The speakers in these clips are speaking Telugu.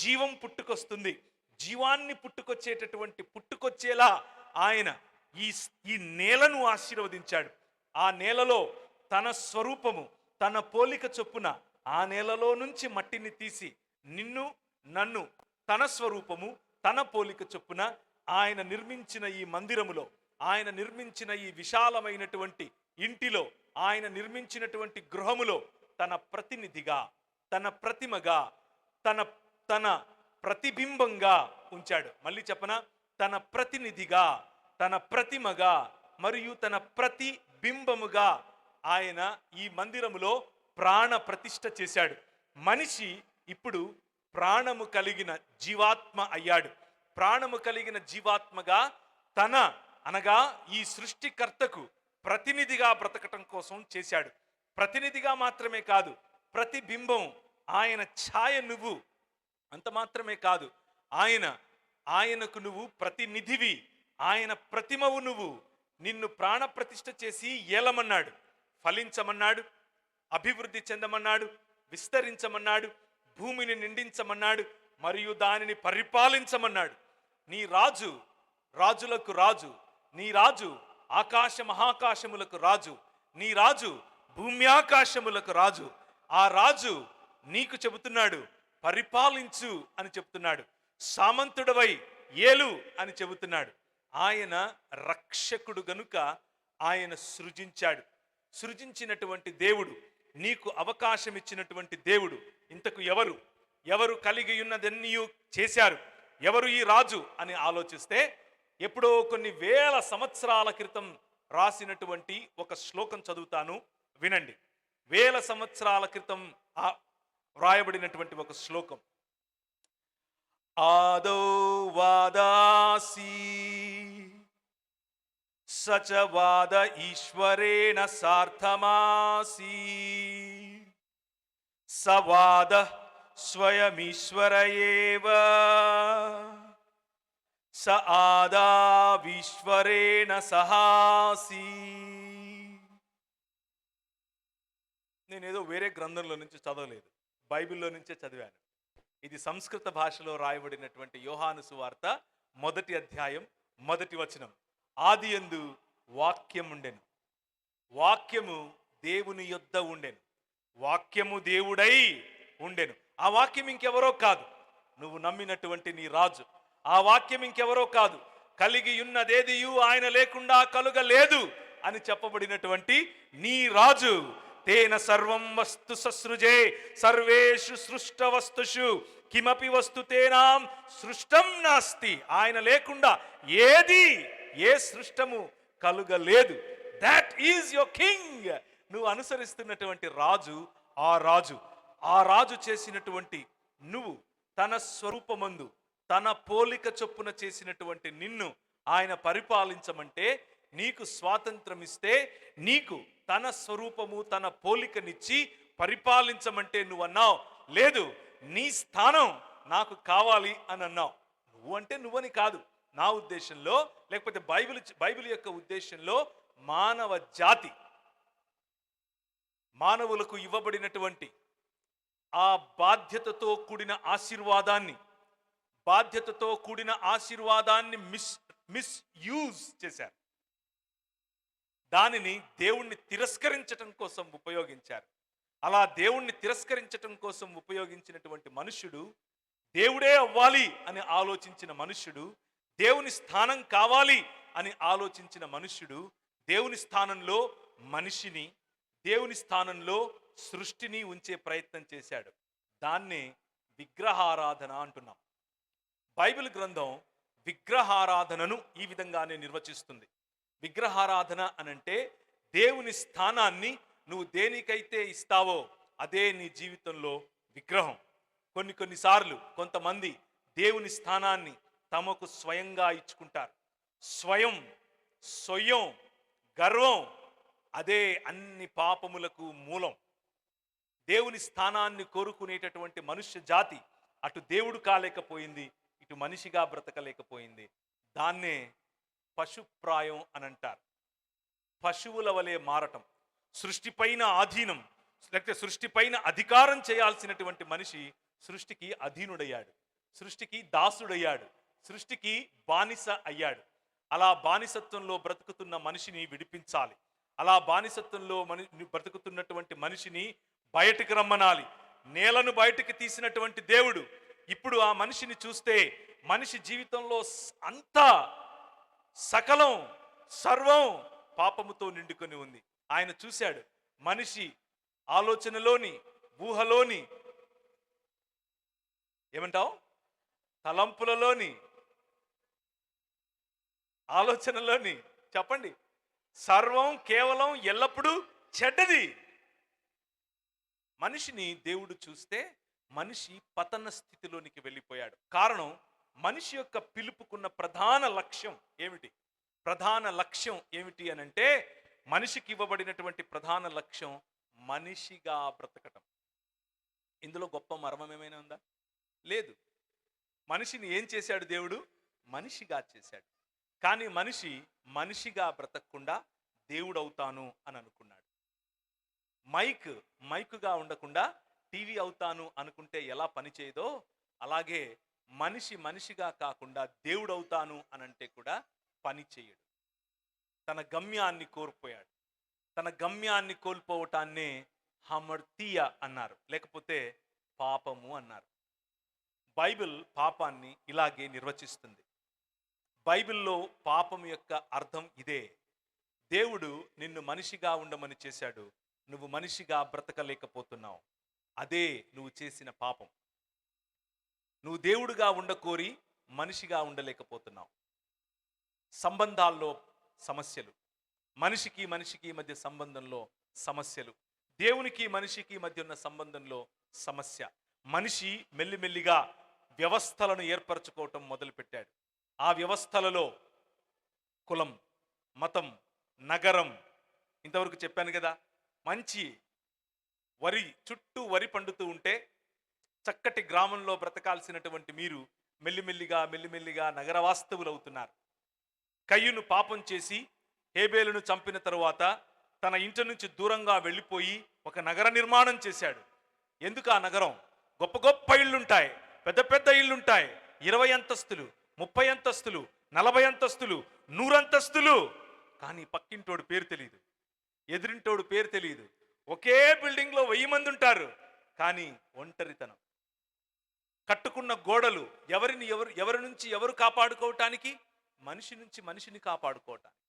జీవం పుట్టుకొస్తుంది. జీవాన్ని పుట్టుకొచ్చేలా ఆయన ఈ ఈ నేలను ఆశీర్వదించాడు. ఆ నేలలో తన స్వరూపము, తన పోలిక చొప్పున ఆ నేలలో నుంచి మట్టిని తీసి నిన్ను నన్ను తన స్వరూపము, తన పోలిక చొప్పున ఆయన నిర్మించిన ఈ మందిరములో, ఆయన నిర్మించిన ఈ విశాలమైనటువంటి ఇంటిలో, ఆయన నిర్మించినటువంటి గృహములో తన ప్రతినిధిగా, తన ప్రతిమగా, తన తన ప్రతిబింబంగా ఉంచాడు. మళ్ళీ చెప్పనా? తన ప్రతినిధిగా, తన ప్రతిమగా మరియు తన ప్రతిబింబముగా ఆయన ఈ మందిరములో ప్రాణ ప్రతిష్ఠ చేశాడు. మనిషి ఇప్పుడు ప్రాణము కలిగిన జీవాత్మ అయ్యాడు. ప్రాణము కలిగిన జీవాత్మగా అనగా ఈ సృష్టికర్తకు ప్రతినిధిగా బ్రతకటం కోసం చేశాడు. ప్రతినిధిగా మాత్రమే కాదు, ప్రతిబింబం, ఆయన ఛాయ నువ్వు. అంత మాత్రమే కాదు, ఆయనకు నువ్వు ప్రతినిధివి, ఆయన ప్రతిమవు నువ్వు. నిన్ను ప్రాణ ప్రతిష్ఠ చేసి ఏలమన్నాడు, ఫలించమన్నాడు, అభివృద్ధి చెందమన్నాడు, విస్తరించమన్నాడు, భూమిని నిండించమన్నాడు, మరియు దానిని పరిపాలించమన్నాడు. నీ రాజు రాజులకు రాజు, నీ రాజు ఆకాశ మహాకాశములకు రాజు, నీ రాజు భూమ్యాకాశములకు రాజు. ఆ రాజు నీకు చెబుతున్నాడు, పరిపాలించు అని చెబుతున్నాడు. సామంతుడవై ఏలు అని చెబుతున్నాడు. ఆయన రక్షకుడు గనుక ఆయన సృజించాడు. సృజించినటువంటి దేవుడు, నీకు అవకాశం ఇచ్చినటువంటి దేవుడు ఇంతకు ఎవరు కలిగి ఉన్నదన్నీ చేశారు, ఎవరు ఈ రాజు అని ఆలోచిస్తే, ఎప్పుడో కొన్ని వేల సంవత్సరాల క్రితం రాసినటువంటి ఒక శ్లోకం చదువుతాను, వినండి. వేల సంవత్సరాల క్రితం వ్రాయబడినటువంటి ఒక శ్లోకం. ఆదో వాదాసి సచ వాద ఈశ్వరేణ సార్థమాసి సవాద స్వయమీశ్వర ఏవ స ఆదావీశ్వరేణ సహాసి. నేనేదో వేరే గ్రంథంలో నుంచి చదవలేదు, బైబిల్లో నుంచే చదివాను. ఇది సంస్కృత భాషలో రాయబడినటువంటి యోహాను సువార్త 1వ అధ్యాయం 1వ వచనం. ఆదియందు వాక్యముండెను, వాక్యము దేవుని యొద్ద ఉండెను, వాక్యము దేవుడై ఉండెను. ఆ వాక్యం ఇంకెవరో కాదు, నువ్వు నమ్మినటువంటి నీ రాజు. ఆ వాక్యం ఇంకెవరో కాదు, కలిగి ఉన్నదేదియు ఆయన లేకుండా కలుగలేదు అని చెప్పబడినటువంటి నీ రాజు. తేన సర్వం వస్తు ససృజే సర్వేషు సృష్ట వస్తుషు కిమపి వస్తు తేనాం సృష్టం నాస్తి. ఆయన లేకుండా ఏ సృష్టము కలుగలేదు. That is your king. నువ్వు అనుసరిస్తున్నటువంటి రాజు ఆ రాజు చేసినటువంటి నువ్వు, తన స్వరూపమందు తన పోలిక చొప్పున చేసినటువంటి నిన్ను ఆయన పరిపాలించమంటే, నీకు స్వాతంత్రం ఇస్తే, నీకు తన స్వరూపము తన పోలికనిచ్చి పరిపాలించమంటే నువ్వు అన్నావు, లేదు నీ స్థానం నాకు కావాలి అని అన్నావు. నువ్వు అంటే నువ్వని కాదు, నా ఉద్దేశంలో, లేకపోతే బైబిల్ యొక్క ఉద్దేశంలో మానవ జాతి, మానవులకు ఇవ్వబడినటువంటి ఆ బాధ్యతతో కూడిన ఆశీర్వాదాన్ని మిస్యూజ్ చేశారు. దానిని దేవుణ్ణి తిరస్కరించటం కోసం ఉపయోగించారు. అలా దేవుణ్ణి తిరస్కరించటం కోసం ఉపయోగించినటువంటి మనుష్యుడు, దేవుడే అవ్వాలి అని ఆలోచించిన మనుష్యుడు, దేవుని స్థానం కావాలి అని ఆలోచించిన మనుష్యుడు, దేవుని స్థానంలో మనిషిని, దేవుని స్థానంలో సృష్టిని ఉంచే ప్రయత్నం చేశాడు. దాన్నే విగ్రహారాధన అంటున్నాం. బైబిల్ గ్రంథం విగ్రహారాధనను ఈ విధంగానే నిర్వచిస్తుంది. విగ్రహారాధన అనంటే దేవుని స్థానాన్ని నువ్వు దేనికైతే ఇస్తావో అదే నీ జీవితంలో విగ్రహం. కొన్నిసార్లు కొంతమంది దేవుని స్థానాన్ని తమకు స్వయంగా ఇచ్చుకుంటారు. స్వయం గర్వం అదే అన్ని పాపములకు మూలం. దేవుని స్థానాన్ని కోరుకునేటటువంటి మనుష్య జాతి అటు దేవుడు కాలేకపోయింది, ఇటు మనిషిగా బ్రతకలేకపోయింది. దాన్నే పశుప్రాయం అని అంటారు. పశువుల వలె మారటం, సృష్టిపైన ఆధీనం, లేకపోతే సృష్టిపైన అధికారం చేయాల్సినటువంటి మనిషి సృష్టికి అధీనుడయ్యాడు. సృష్టికి దాసుడయ్యాడు, సృష్టికి బానిస అయ్యాడు. అలా బానిసత్వంలో బ్రతుకుతున్న మనిషిని విడిపించాలి. అలా బానిసత్వంలో బ్రతుకుతున్నటువంటి మనిషిని బయటికి రమ్మనాలి. నేలను బయటికి తీసినటువంటి దేవుడు ఇప్పుడు ఆ మనిషిని చూస్తే మనిషి జీవితంలో అంతా సకలం సర్వం పాపముతో నిండుకొని ఉంది. ఆయన చూశాడు మనిషి ఆలోచనలోని, ఊహలోని, ఏమంటావు, తలంపులలోని, ఆలోచనలోని, చెప్పండి, సర్వం కేవలం ఎల్లప్పుడూ చెడ్డది. మనిషిని దేవుడు చూస్తే మనిషి పతన స్థితిలోనికి వెళ్ళిపోయాడు. కారణం, మనిషి యొక్క పిలుపుకున్న ప్రధాన లక్ష్యం ఏమిటి? ప్రధాన లక్ష్యం ఏమిటి అనంటే, మనిషికి ఇవ్వబడినటువంటి ప్రధాన లక్ష్యం మనిషిగా బ్రతకటం. ఇందులో గొప్ప మర్మం ఏమైనా ఉందా? లేదు. మనిషిని ఏం చేశాడు దేవుడు? మనిషిగా చేశాడు. కానీ మనిషి మనిషిగా బ్రతకకుండా దేవుడు అవుతాను అని అనుకున్నాడు. మైకుగా ఉండకుండా టీవీ అవుతాను అనుకుంటే ఎలా పనిచేయదో, అలాగే మనిషి మనిషిగా కాకుండా దేవుడు అవుతాను అనంటే కూడా పని చేయడు. తన గమ్యాన్ని కోల్పోయాడు. తన గమ్యాన్ని కోల్పోవటాన్నే హమర్తీయ అన్నారు, లేకపోతే పాపము అన్నారు. బైబిల్ పాపాన్ని ఇలాగే నిర్వచిస్తుంది. బైబిల్లో పాపం యొక్క అర్థం ఇదే. దేవుడు నిన్ను మనిషిగా ఉండమని చేశాడు, నువ్వు మనిషిగా బ్రతకలేకపోతున్నావు. అదే నువ్వు చేసిన పాపం. నువ్వు దేవుడుగా ఉండకోరి మనిషిగా ఉండలేకపోతున్నావు. సంబంధాల్లో సమస్యలు, మనిషికి మనిషికి మధ్య సంబంధంలో సమస్యలు, దేవునికి మనిషికి మధ్య ఉన్న సంబంధంలో సమస్య. మనిషి మెల్లిమెల్లిగా వ్యవస్థలను ఏర్పరచుకోవటం మొదలుపెట్టాడు. ఆ వ్యవస్థలలో కులం, మతం, నగరం, ఇంతవరకు చెప్పాను కదా. మంచి వరి చుట్టూ వరి పండుతూ ఉంటే చక్కటి గ్రామంలో బ్రతకాల్సినటువంటి మీరు మెల్లిమెల్లిగా నగరవాస్తవులు అవుతున్నారు. కయ్యూను పాపం చేసి హేబేలును చంపిన తరువాత తన ఇంటి నుంచి దూరంగా వెళ్ళిపోయి ఒక నగర నిర్మాణం చేశాడు. ఎందుకు ఆ నగరం? గొప్ప గొప్ప ఇళ్ళుంటాయి, పెద్ద పెద్ద ఇళ్ళుంటాయి, 20 అంతస్తులు, 30 అంతస్తులు, 40 అంతస్తులు, 100 అంతస్తులు. కానీ పక్కింటోడు పేరు తెలియదు, ఎదురింటోడు పేరు తెలియదు. ఒకే బిల్డింగ్లో 1000 మంది ఉంటారు, కానీ ఒంటరితనం. కట్టుకున్న గోడలు ఎవరి నుంచి ఎవరు కాపాడుకోవటానికి? మనిషి నుంచి మనిషిని కాపాడుకోవటానికి.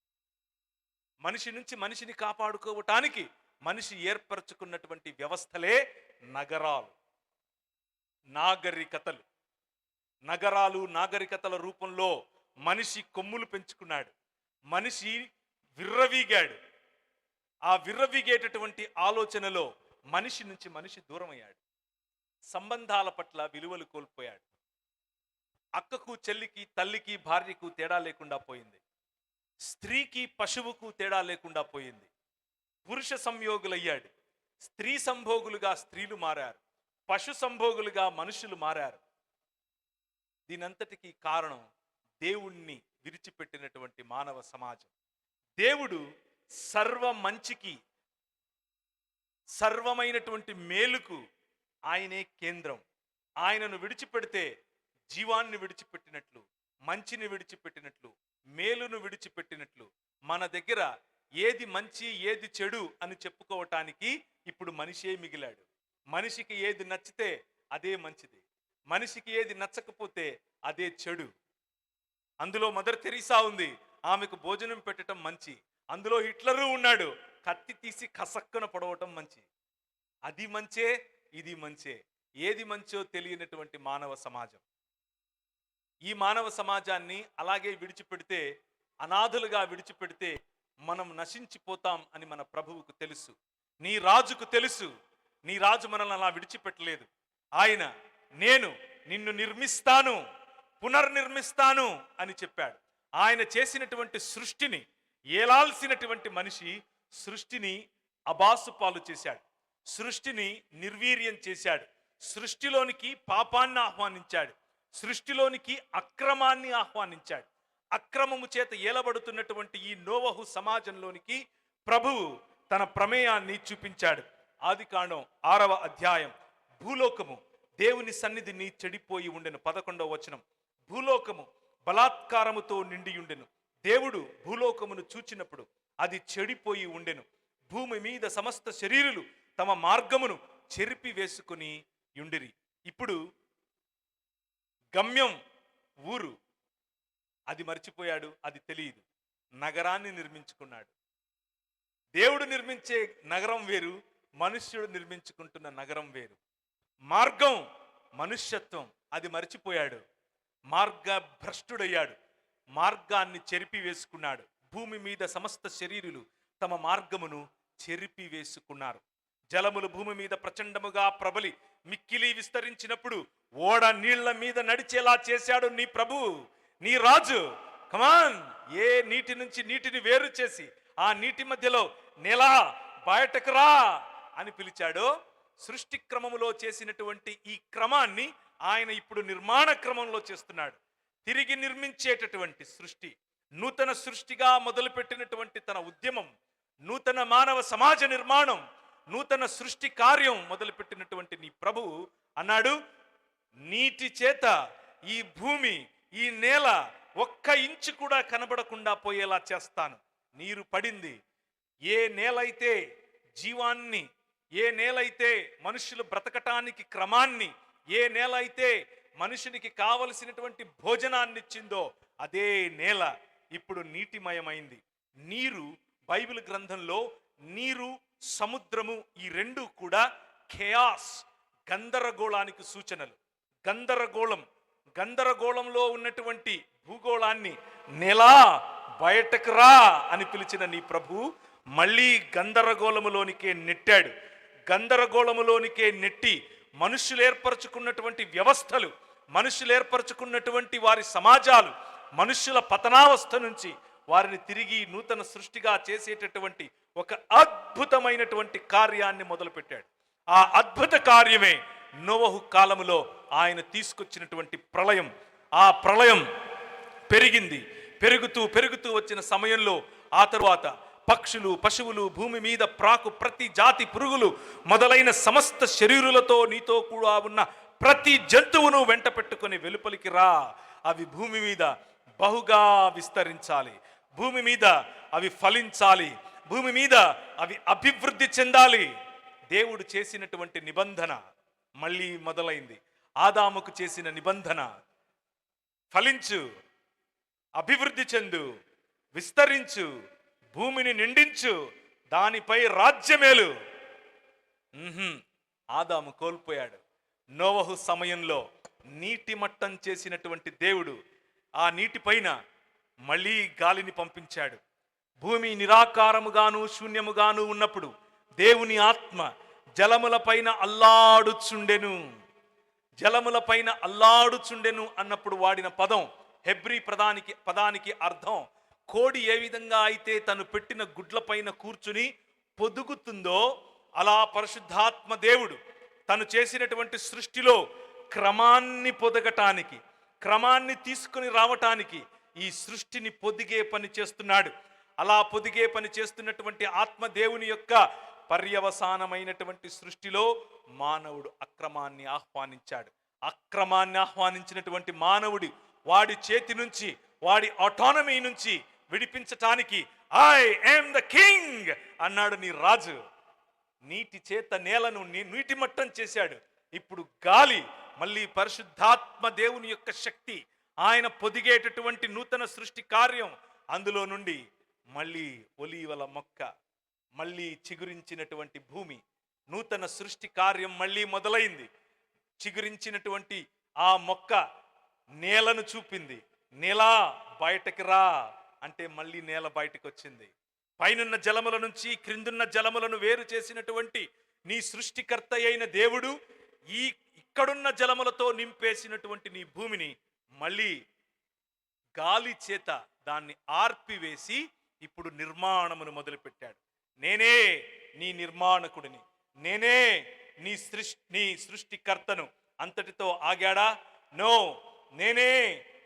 మనిషి నుంచి మనిషిని కాపాడుకోవటానికి మనిషి ఏర్పరచుకున్నటువంటి వ్యవస్థలే నగరాలు, నాగరికతలు. నగరాలు, నాగరికతల రూపంలో మనిషి కొమ్ములు పెంచుకున్నాడు. మనిషి విర్రవీగాడు. ఆ విర్రవీగేటటువంటి ఆలోచనలో మనిషి నుంచి మనిషి దూరం అయ్యాడు. సంబంధాల పట్ల విలువలు కోల్పోయాడు. అక్కకు, చెల్లికి, తల్లికి, భార్యకు తేడా లేకుండా పోయింది. స్త్రీకి, పశువుకు తేడా లేకుండా పోయింది. పురుష సంయోగులయ్యాడు. స్త్రీ సంభోగులుగా స్త్రీలు మారారు. పశు సంభోగులుగా మనుషులు మారారు. దీనంతటికీ కారణం దేవుణ్ణి విడిచిపెట్టినటువంటి మానవ సమాజం. దేవుడు సర్వ మంచికి, సర్వమైనటువంటి మేలుకు ఆయనే కేంద్రం. ఆయనను విడిచిపెడితే జీవాన్ని విడిచిపెట్టినట్లు, మంచిని విడిచిపెట్టినట్లు, మేలును విడిచిపెట్టినట్లు. మన దగ్గర ఏది మంచి ఏది చెడు అని చెప్పుకోవటానికి ఇప్పుడు మనిషే మిగిలాడు. మనిషికి ఏది నచ్చితే అదే మంచిది, మనిషికి ఏది నచ్చకపోతే అదే చెడు. అందులో మదర్ తెరీసా ఉంది, ఆమెకు భోజనం పెట్టడం మంచి. అందులో హిట్లరు ఉన్నాడు, కత్తి తీసి కసక్కన పొడవటం మంచి. అది మంచే, ఇది మంచే. ఏది మంచో తెలియనటువంటి మానవ సమాజం. ఈ మానవ సమాజాన్ని అలాగే విడిచిపెడితే, అనాథులుగా విడిచిపెడితే మనం నశించిపోతాం అని మన ప్రభువుకు తెలుసు. నీ రాజుకు తెలుసు. నీ రాజు మనల్ని అలా విడిచిపెట్టలేదు. ఆయన నేను నిన్ను నిర్మిస్తాను, పునర్నిర్మిస్తాను అని చెప్పాడు. ఆయన చేసినటువంటి సృష్టిని ఏలాల్సినటువంటి మనిషి సృష్టిని అబాసుపాలు చేశాడు. సృష్టిని నిర్వీర్యం చేశాడు. సృష్టిలోనికి పాపాన్ని ఆహ్వానించాడు. సృష్టిలోనికి అక్రమాన్ని ఆహ్వానించాడు. అక్రమము చేత ఏలబడుతున్నటువంటి ఈ నోవహు సమాజంలోనికి ప్రభువు తన ప్రమేయాన్ని చూపించాడు. ఆదికాండం 6వ అధ్యాయం. భూలోకము దేవుని సన్నిధిని చెడిపోయి ఉండెను. 11వ వచనం, భూలోకము బలాత్కారముతో నిండి ఉండెను. దేవుడు భూలోకమును చూచినప్పుడు అది చెడిపోయి ఉండెను. భూమి మీద సమస్త శరీరులు తమ మార్గమును చెరిపి వేసుకుని యుండిరి. ఇప్పుడు గమ్యం ఊరు, అది మర్చిపోయాడు, అది తెలియదు. నగరాన్ని నిర్మించుకున్నాడు. దేవుడు నిర్మించే నగరం వేరు, మనుష్యుడు నిర్మించుకుంటున్న నగరం వేరు. మార్గం మనుష్యత్వం, అది మర్చిపోయాడు. మార్గ భ్రష్టుడయ్యాడు, మార్గాన్ని చెరిపి వేసుకున్నాడు. భూమి మీద సమస్త శరీరులు తమ మార్గమును చెరిపి వేసుకున్నారు. జలములు భూమి మీద ప్రచండముగా ప్రబలి మిక్కిలి విస్తరించినప్పుడు ఓడ నీళ్ల మీద నడిచేలా చేశాడు నీ ప్రభు, నీ రాజు. కమాన్, ఏ నీటి నుంచి నీటిని వేరు చేసి ఆ నీటి మధ్యలో నెల బయటకు రా అని పిలిచాడో, సృష్టి క్రమములో చేసినటువంటి ఈ క్రమాన్ని ఆయన ఇప్పుడు నిర్మాణ క్రమంలో చేస్తున్నాడు. తిరిగి నిర్మించేటటువంటి సృష్టి, నూతన సృష్టిగా మొదలుపెట్టినటువంటి తన ఉద్యమం, నూతన మానవ సమాజ నిర్మాణం, నూతన సృష్టి కార్యం మొదలుపెట్టినటువంటి నీ ప్రభు అన్నాడు, నీటి చేత ఈ భూమి, ఈ నేల ఒక్క ఇంచు కూడా కనబడకుండా పోయేలా చేస్తాను. నీరు పడింది. ఏ నేలైతే జీవాన్ని, ఏ నేలైతే మనుషులు బ్రతకటానికి క్రమాన్ని, ఏ నేల అయితే మనుషునికి కావలసినటువంటి భోజనాన్ని ఇచ్చిందో అదే నేల ఇప్పుడు నీటిమయమైంది. నీరు, బైబిల్ గ్రంథంలో నీరు, సముద్రము, ఈ రెండు కూడా ఖేయాస్, గందరగోళానికి సూచనలు. గందరగోళంలో ఉన్నటువంటి భూగోళాన్ని నెలా బయటకు రా అని పిలిచిన నీ ప్రభు మళ్ళీ గందరగోళములోనికే నెట్టాడు. గందరగోళములోనికే నెట్టి మనుషులు ఏర్పరచుకున్నటువంటి వ్యవస్థలు, మనుషులు ఏర్పరచుకున్నటువంటి వారి సమాజాలు, మనుషుల పతనావస్థ నుంచి వారిని తిరిగి నూతన సృష్టిగా చేసేటటువంటి ఒక అద్భుతమైనటువంటి కార్యాన్ని మొదలుపెట్టాడు. ఆ అద్భుత కార్యమే నోవహు కాలములో ఆయన తీసుకొచ్చినటువంటి ప్రళయం. ఆ ప్రళయం పెరిగింది. పెరుగుతూ వచ్చిన సమయంలో ఆ తరువాత పక్షులు, పశువులు, భూమి మీద ప్రాకు ప్రతి జాతి పురుగులు మొదలైన సమస్త శరీరులతో నీతో కూడా ఉన్న ప్రతి జంతువును వెంట పెట్టుకొని వెలుపలికి రా. అవి భూమి మీద బహుగా విస్తరించాలి, భూమి మీద అవి ఫలించాలి, భూమి మీద అవి అభివృద్ధి చెందాలి. దేవుడు చేసినటువంటి నిబంధన మళ్ళీ మొదలైంది. ఆదాముకు చేసిన నిబంధన, ఫలించు, అభివృద్ధి చెందు, విస్తరించు, భూమిని నిండించు, దానిపై రాజ్యమేలు. ఆదాము కోల్పోయాడు. నోవహు సమయంలో నీటి మట్టం చేసినటువంటి దేవుడు ఆ నీటిపైన మళ్ళీ గాలిని పంపించాడు. భూమి నిరాకారముగాను శూన్యముగాను ఉన్నప్పుడు దేవుని ఆత్మ జలములపైన అల్లాడుచుండెను. జలములపైన అల్లాడుచుండెను అన్నప్పుడు వాడిన పదం, హెబ్రీ పదానికి అర్థం, కోడి ఏ విధంగా అయితే తను పెట్టిన గుడ్లపైన కూర్చుని పొదుగుతుందో అలా పరిశుద్ధాత్మ దేవుడు తను చేసినటువంటి సృష్టిలో క్రమాన్ని పొదగటానికి, క్రమాన్ని తీసుకుని రావటానికి ఈ సృష్టిని పొదిగే పని చేస్తున్నాడు. అలా పొదిగే పని చేస్తున్నటువంటి ఆత్మదేవుని యొక్క పర్యవసానమైనటువంటి సృష్టిలో మానవుడు అక్రమాన్ని ఆహ్వానించాడు. అక్రమాన్ని ఆహ్వానించినటువంటి మానవుడి వాడి చేతి నుంచి, వాడి ఆటోనమీ నుంచి విడిపించటానికి ఐ యామ్ ద కింగ్ అన్నాడు నీ రాజు. నీటి చేత నేలను నీటి మట్టం చేశాడు. ఇప్పుడు గాలి, మళ్ళీ పరిశుద్ధాత్మ దేవుని యొక్క శక్తి, ఆయన పొదిగేటటువంటి నూతన సృష్టి కార్యం, అందులో నుండి మళ్ళీ ఒలీవల మొక్క, మళ్ళీ చిగురించినటువంటి భూమి, నూతన సృష్టి కార్యం మళ్ళీ మొదలైంది. చిగురించినటువంటి ఆ మొక్క నేలను చూపింది. నేల బయటకు రా అంటే మళ్ళీ నేల బయటకు వచ్చింది. పైనున్న జలముల నుంచి క్రిందున్న జలములను వేరు చేసినటువంటి నీ సృష్టికర్త అయిన దేవుడు ఇక్కడున్న జలములతో నింపేసినటువంటి నీ భూమిని మళ్ళీ గాలి చేత దాన్ని ఆర్పివేసి ఇప్పుడు నిర్మాణమును మొదలుపెట్టాడు. నేనే నీ నిర్మాణకుడిని, నేనే నీ సృష్టికర్తను. అంతటితో ఆగాడా? నో, నేనే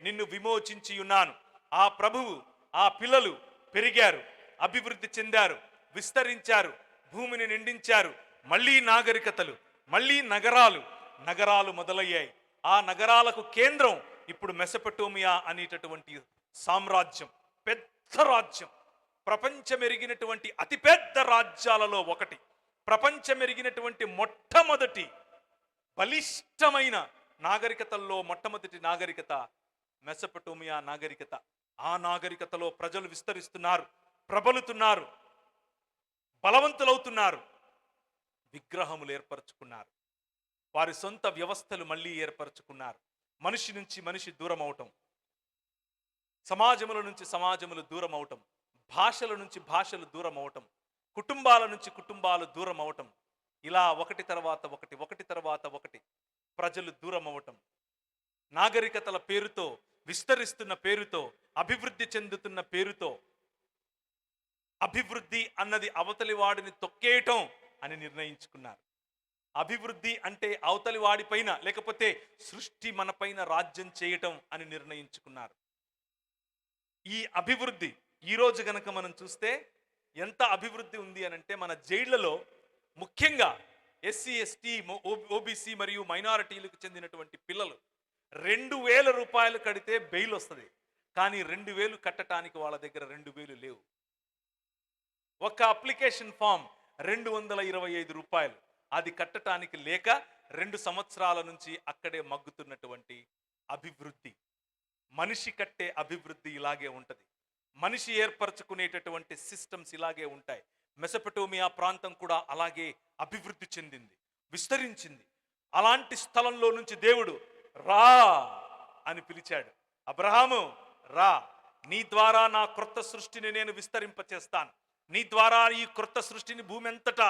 నిన్ను విమోచించి ఉన్నాను. ఆ ప్రభువు, ఆ పిల్లలు పెరిగారు, అభివృద్ధి చెందారు, విస్తరించారు, భూమిని నిండించారు. మళ్ళీ నాగరికతలు, మళ్ళీ నగరాలు, నగరాలు మొదలయ్యాయి. ఆ నగరాలకు కేంద్రం ఇప్పుడు మెసొపొటేమియా అనేటటువంటి సామ్రాజ్యం. పెద్ద రాజ్యం, ప్రపంచమెరిగినటువంటి అతిపెద్ద రాజ్యాలలో ఒకటి. ప్రపంచమెరిగినటువంటి మొట్టమొదటి బలిష్టమైన నాగరికతల్లో మొట్టమొదటి నాగరికత మెసొపొటేమియా నాగరికత. ఆ నాగరికతలో ప్రజలు విస్తరిస్తున్నారు, ప్రబలుతున్నారు, బలవంతులవుతున్నారు, విగ్రహములు ఏర్పరచుకున్నారు, వారి సొంత వ్యవస్థలు మళ్ళీ ఏర్పరచుకున్నారు. మనిషి నుంచి మనిషి దూరం అవటం, సమాజముల నుంచి సమాజములు దూరం అవటం, భాషల నుంచి భాషలు దూరం అవటం, కుటుంబాల నుంచి కుటుంబాలు దూరం అవటం, ఇలా ఒకటి తర్వాత ఒకటి, ఒకటి తర్వాత ఒకటి ప్రజలు దూరం అవటం. నాగరికతల పేరుతో, విస్తరిస్తున్న పేరుతో, అభివృద్ధి చెందుతున్న పేరుతో, అభివృద్ధి అన్నది అవతలి వాడిని తొక్కేయటం అని నిర్ణయించుకున్నారు. అభివృద్ధి అంటే అవతలి వాడిపైన, లేకపోతే సృష్టి మనపైన రాజ్యం చేయటం అని నిర్ణయించుకున్నారు. ఈ అభివృద్ధి ఈరోజు గనక మనం చూస్తే ఎంత అభివృద్ధి ఉంది అనంటే, మన జైళ్లలో ముఖ్యంగా ఎస్సీ, ఎస్టీ, ఓబీసీ మరియు మైనారిటీలకు చెందినటువంటి పిల్లలు 2000 రూపాయలు కడితే బెయిల్ వస్తుంది. కానీ 2000 కట్టడానికి వాళ్ళ దగ్గర 2000 లేవు. ఒక అప్లికేషన్ ఫామ్ 225 రూపాయలు, అది కట్టడానికి లేక 2 సంవత్సరాల నుంచి అక్కడే మగ్గుతున్నటువంటి అభివృద్ధి. మనిషి కట్టే అభివృద్ధి ఇలాగే ఉంటుంది. మనిషి ఏర్పరచుకునేటటువంటి సిస్టమ్స్ ఇలాగే ఉంటాయి. మెసొపొటేమియా ప్రాంతం కూడా అలాగే అభివృద్ధి చెందింది, విస్తరించింది. అలాంటి స్థలంలో నుంచి దేవుడు రా అని పిలిచాడు. అబ్రహాము రా, నీ ద్వారా నా క్రొత్త సృష్టిని నేను విస్తరింపచేస్తాను, నీ ద్వారా ఈ క్రొత్త సృష్టిని భూమి అంతటా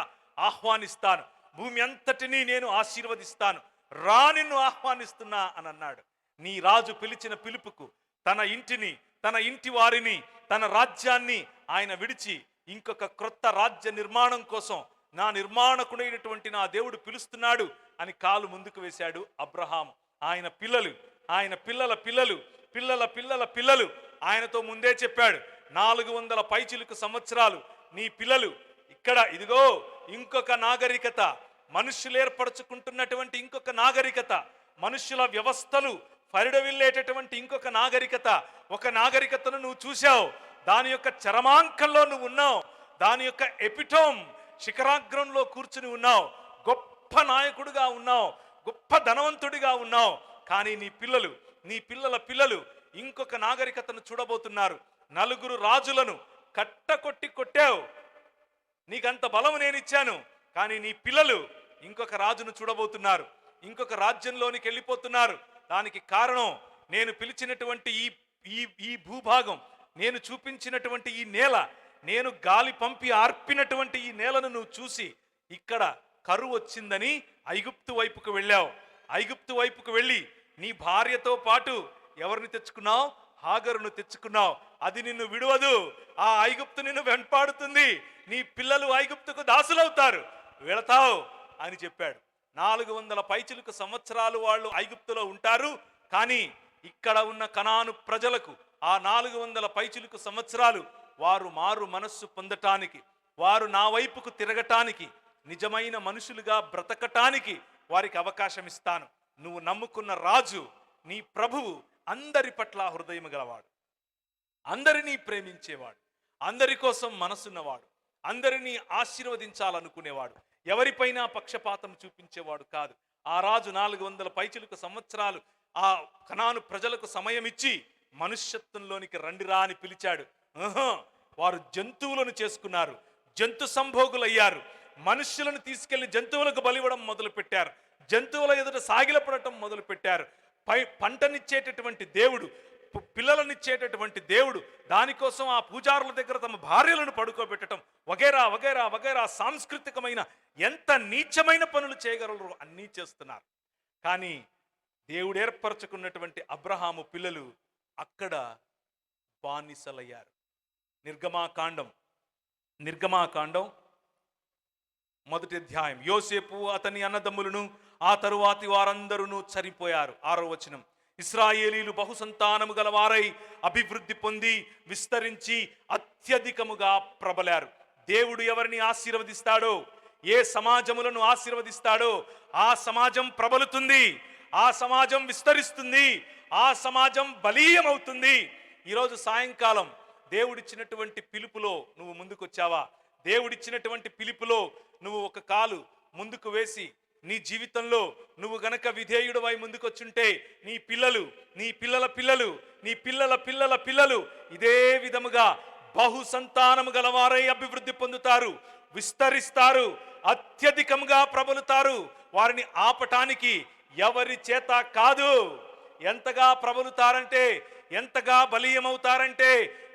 ఆహ్వానిస్తాను, భూమి అంతటిని నేను ఆశీర్వదిస్తాను, రా నిన్ను ఆహ్వానిస్తున్నా అని అన్నాడు. నీ రాజు పిలిచిన పిలుపుకు తన ఇంటిని, తన ఇంటి వారిని, తన రాజ్యాన్ని ఆయన విడిచి ఇంకొక క్రొత్త రాజ్య నిర్మాణం కోసం నా నిర్మాణకుడైనటువంటి నా దేవుడు పిలుస్తున్నాడు అని కాలు ముందుకు వేశాడు అబ్రహాం. ఆయన పిల్లలు, ఆయన పిల్లల పిల్లలు, పిల్లల పిల్లల పిల్లలు ఆయనతో ముందే చెప్పాడు, 400 పైచిలుకు సంవత్సరాలు నీ పిల్లలు ఇక్కడ, ఇదిగో ఇంకొక నాగరికత, మనుష్యులు ఏర్పరచుకుంటున్నటువంటి ఇంకొక నాగరికత, మనుష్యుల వ్యవస్థలు పరిడవిల్లేటటువంటి ఇంకొక నాగరికత. ఒక నాగరికతను నువ్వు చూశావు, దాని యొక్క చరమాంకంలో నువ్వు ఉన్నావు, దాని యొక్క ఎపిటోమ్ శిఖరాగ్రంలో కూర్చుని ఉన్నావు, గొప్ప నాయకుడిగా ఉన్నావు, గొప్ప ధనవంతుడిగా ఉన్నావు. కానీ నీ పిల్లలు, నీ పిల్లల పిల్లలు ఇంకొక నాగరికతను చూడబోతున్నారు. 4 రాజులను కట్టకొట్టి కొట్టావు, నీకంత బలం నేను ఇచ్చాను, కానీ నీ పిల్లలు ఇంకొక రాజును చూడబోతున్నారు, ఇంకొక రాజ్యంలోనికి వెళ్ళిపోతున్నారు. దానికి కారణం నేను పిలిచినటువంటి ఈ భూభాగం, నేను చూపించినటువంటి ఈ నేల, నేను గాలి పంపి ఆర్పినటువంటి ఈ నేలను నువ్వు చూసి ఇక్కడ కరువు వచ్చిందని ఐగుప్తు వైపుకు వెళ్ళావు. ఐగుప్తు వైపుకు వెళ్ళి నీ భార్యతో పాటు ఎవరిని తెచ్చుకున్నావు? హాగరును తెచ్చుకున్నావు. అది నిన్ను విడువదు, ఆ ఐగుప్తు నిన్ను వెంటాడుతుంది, నీ పిల్లలు ఐగుప్తుకు దాసులవుతారు, వెళతావు అని చెప్పాడు. 400 పైచిలుకు సంవత్సరాలు వాళ్ళు ఐగుప్తులో ఉంటారు. కానీ ఇక్కడ ఉన్న కనాను ప్రజలకు ఆ 400 పైచిలుకు సంవత్సరాలు వారు మారు మనస్సు పొందటానికి, వారు నా వైపుకు తిరగటానికి, నిజమైన మనుషులుగా బ్రతకటానికి వారికి అవకాశం ఇస్తాను. నువ్వు నమ్ముకున్న రాజు, నీ ప్రభువు అందరి పట్ల హృదయం గలవాడు, అందరినీ ప్రేమించేవాడు, అందరి కోసం మనసున్నవాడు, అందరినీ ఆశీర్వదించాలనుకునేవాడు, ఎవరిపైనా పక్షపాతం చూపించేవాడు కాదు. ఆ రాజు 400 పైచిలుకు సంవత్సరాలు ఆ కనాను ప్రజలకు సమయం ఇచ్చి మనుష్యత్వంలోనికి రండిరా అని పిలిచాడు. వారు జంతువులను చేసుకున్నారు, జంతు సంభోగులయ్యారు, మనుష్యులను తీసుకెళ్లి జంతువులకు బలివ్వడం మొదలు పెట్టారు, జంతువుల ఎదుట సాగిలపడటం మొదలు పెట్టారు. పంటనిచ్చేటటువంటి దేవుడు, పిల్లలనిచ్చేటటువంటి దేవుడు, దానికోసం ఆ పూజారుల దగ్గర తమ భార్యలను పడుకోబెట్టడం వగైరా వగైరా వగైరా సాంస్కృతికమైన ఎంత నీచమైన పనులు చేయగలరు అన్నీ చేస్తున్నారు. కానీ దేవుడు ఏర్పరచుకున్నటువంటి అబ్రహాము పిల్లలు అక్కడ బానిసలయ్యారు. నిర్గమాకాండం 1వ అధ్యాయం. యోసేపు అతని అన్నదమ్ములను ఆ తరువాతి వారందరూ చనిపోయారు. 6వ వచనం. ఇశ్రాయేలీలు బహుసంతానము గలవారై అభివృద్ధి పొంది విస్తరించి అత్యధికముగా ప్రబలారు. దేవుడు ఎవరిని ఆశీర్వదిస్తాడో, ఏ సమాజములను ఆశీర్వదిస్తాడో ఆ సమాజం ప్రబలుతుంది, ఆ సమాజం విస్తరిస్తుంది, ఆ సమాజం బలీయమవుతుంది. ఈరోజు సాయంకాలం దేవుడిచ్చినటువంటి పిలుపులో నువ్వు ముందుకొచ్చావా? దేవుడిచ్చినటువంటి పిలుపులో నువ్వు ఒక కాలు ముందుకు వేసి నీ జీవితంలో నువ్వు గనక విధేయుడవై ముందుకొచ్చుంటే నీ పిల్లలు, నీ పిల్లల పిల్లలు, నీ పిల్లల పిల్లల పిల్లలు ఇదే విధముగా బహు సంతానము గలవారై అభివృద్ధి పొందుతారు, విస్తరిస్తారు, అత్యధికంగా ప్రబలుతారు. వారిని ఆపటానికి ఎవరి చేత కాదు. ఎంతగా ప్రబలుతారంటే, ఎంతగా బలీయమవుతారంటే,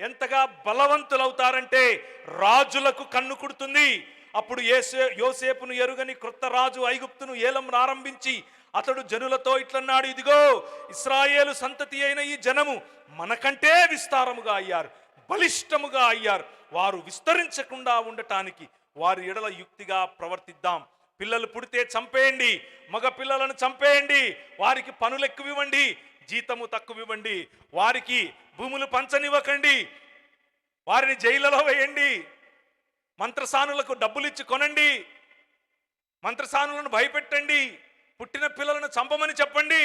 ఎంతగా బలవంతులవుతారంటే రాజులకు కన్ను కుడుతుంది. అప్పుడు యోసేపును ఎరుగని క్రొత్త రాజు ఐగుప్తును ఏలం ఆరంభించి అతడు జనులతో ఇట్లన్నాడు, ఇదిగో ఇశ్రాయేలు సంతతి అయిన ఈ జనము మనకంటే విస్తారముగా అయ్యారు, బలిష్టముగా అయ్యారు. వారు విస్తరించకుండా ఉండటానికి వారి ఎడల యుక్తిగా ప్రవర్తిద్దాం. పిల్లలు పుడితే చంపేయండి, మగ పిల్లలను చంపేయండి, వారికి పనులు ఎక్కువ ఇవ్వండి, జీతము తక్కువ ఇవ్వండి, వారికి భూములు పంచనివ్వకండి, వారిని జైలులో వేయండి, మంత్రసానులకు డబ్బులు ఇచ్చి కొనండి, మంత్రసానులను భయపెట్టండి, పుట్టిన పిల్లలను చంపమని చెప్పండి.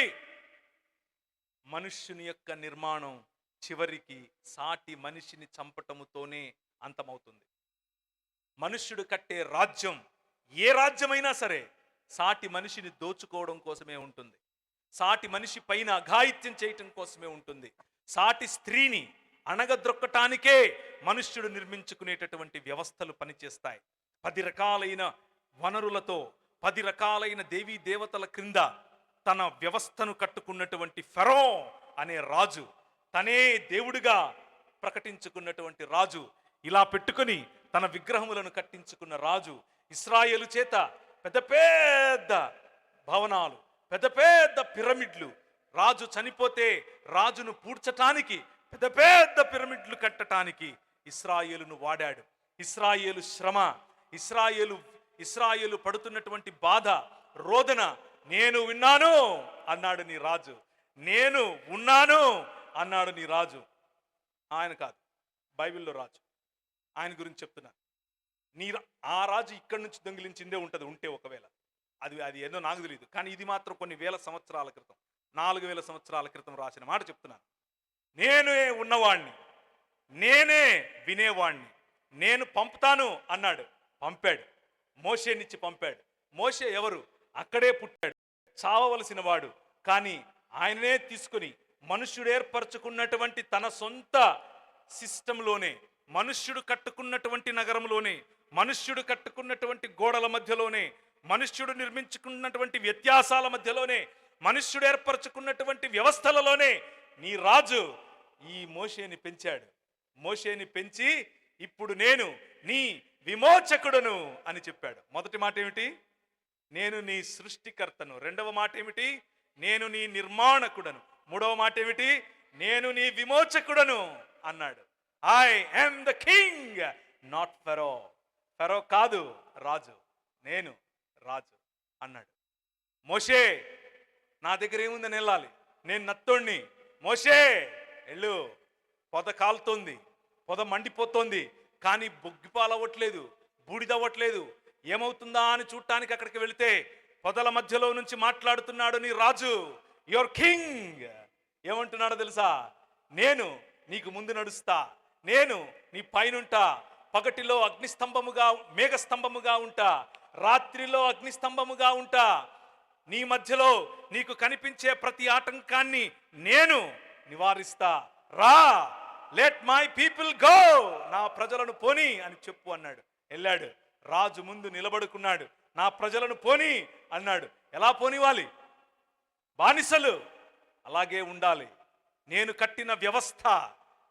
మనుష్యుని యొక్క నిర్మాణం చివరికి సాటి మనిషిని చంపటముతోనే అంతమవుతుంది. మనుష్యుడు కట్టే రాజ్యం, ఏ రాజ్యమైనా సరే, సాటి మనిషిని దోచుకోవడం కోసమే ఉంటుంది, సాటి మనిషి పైన అఘాయిత్యం చేయటం కోసమే ఉంటుంది. సాటి స్త్రీని అణగద్రొక్కటానికే మనుష్యుడు నిర్మించుకునేటటువంటి వ్యవస్థలు పనిచేస్తాయి. 10 రకాలైన వనరులతో 10 రకాలైన దేవీ దేవతల క్రింద తన వ్యవస్థను కట్టుకున్నటువంటి ఫరో అనే రాజు, తనే దేవుడిగా ప్రకటించుకున్నటువంటి రాజు, ఇలా పెట్టుకుని తన విగ్రహములను కట్టించుకున్న రాజు, ఇశ్రాయేలు చేత పెద్ద పెద్ద భవనాలు, పెద్ద పెద్ద పిరమిడ్లు, రాజు చనిపోతే రాజును పూడ్చటానికి పెద్ద పెద్ద పిరమిడ్లు కట్టడానికి ఇశ్రాయేలును వాడాడు. ఇశ్రాయేలు శ్రమ, ఇశ్రాయేలు పడుతున్నటువంటి బాధ, రోదన నేను విన్నాను అన్నాడు నీ రాజు, నేను ఉన్నాను అన్నాడు నీ రాజు. ఆయన కాదు, బైబిల్లో రాజు, ఆయన గురించి చెప్తున్నా. ఆ రాజు ఇక్కడి నుంచి దొంగిలించిందే ఉంటుంది, ఉంటే ఒకవేళ అది ఏదో నాకు తెలియదు, కానీ ఇది మాత్రం కొన్ని వేల సంవత్సరాల క్రితం, 4000 సంవత్సరాల క్రితం రాసిన మాట చెప్తున్నాను. నేనే ఉన్నవాణ్ణి, నేనే వినేవాణ్ణి, నేను పంపుతాను అన్నాడు, పంపాడు. మోషేనిచ్చి పంపాడు. మోషే ఎవరు? అక్కడే పుట్టాడు, చావవలసిన వాడు, కానీ ఆయననే తీసుకుని మనుష్యుడు ఏర్పరచుకున్నటువంటి తన సొంత సిస్టంలోనే, మనుష్యుడు కట్టుకున్నటువంటి నగరంలోనే, మనుష్యుడు కట్టుకున్నటువంటి గోడల మధ్యలోనే, మనుష్యుడు నిర్మించుకున్నటువంటి వ్యత్యాసాల మధ్యలోనే, మనుష్యుడు ఏర్పరచుకున్నటువంటి వ్యవస్థలలోనే నీ రాజు ఈ మోషేని పెంచాడు. మోషేని పెంచి ఇప్పుడు నేను నీ విమోచకుడను అని చెప్పాడు. మొదటి మాట ఏమిటి? నేను నీ సృష్టికర్తను. రెండవ మాట ఏమిటి? నేను నీ నిర్మాణకుడను. మూడవ మాట ఏమిటి? నేను నీ విమోచకుడను అన్నాడు. I am the king not Pharaoh. Pharaoh కాదు రాజు, నేను రాజు అన్నాడు. మోషే నా దగ్గర ఏముందని వెళ్ళాలి, నేను నత్తోణ్ణి. మోషే వెళ్ళు, పొద కాలుతోంది, పొద మండిపోతోంది, కానీ బొగ్గిపాలవ్వట్లేదు, బూడిదవ్వట్లేదు. ఏమవుతుందా అని చూడటానికి అక్కడికి వెళితే పొదల మధ్యలో నుంచి మాట్లాడుతున్నాడు నీ రాజు, యువర్ కింగ్. ఏమంటున్నాడో తెలుసా? నేను నీకు ముందు నడుస్తా, నేను నీ పైనుంటా, పగటిలో అగ్నిస్తంభముగా మేఘస్తంభముగా ఉంటా, రాత్రిలో అగ్నిస్తంభముగా ఉంటా, నీ మధ్యలో నీకు కనిపించే ప్రతి ఆటంకాన్ని నేను నివారిస్తా. రా, లెట్ మై పీపుల్ గో, నా ప్రజలను పోని అని చెప్పు అన్నాడు. వెళ్ళాడు, రాజు ముందు నిలబడుకున్నాడు. నా ప్రజలను పోని అన్నాడు. ఎలా పోనివాలి? బానిసలు అలాగే ఉండాలి. నేను కట్టిన వ్యవస్థ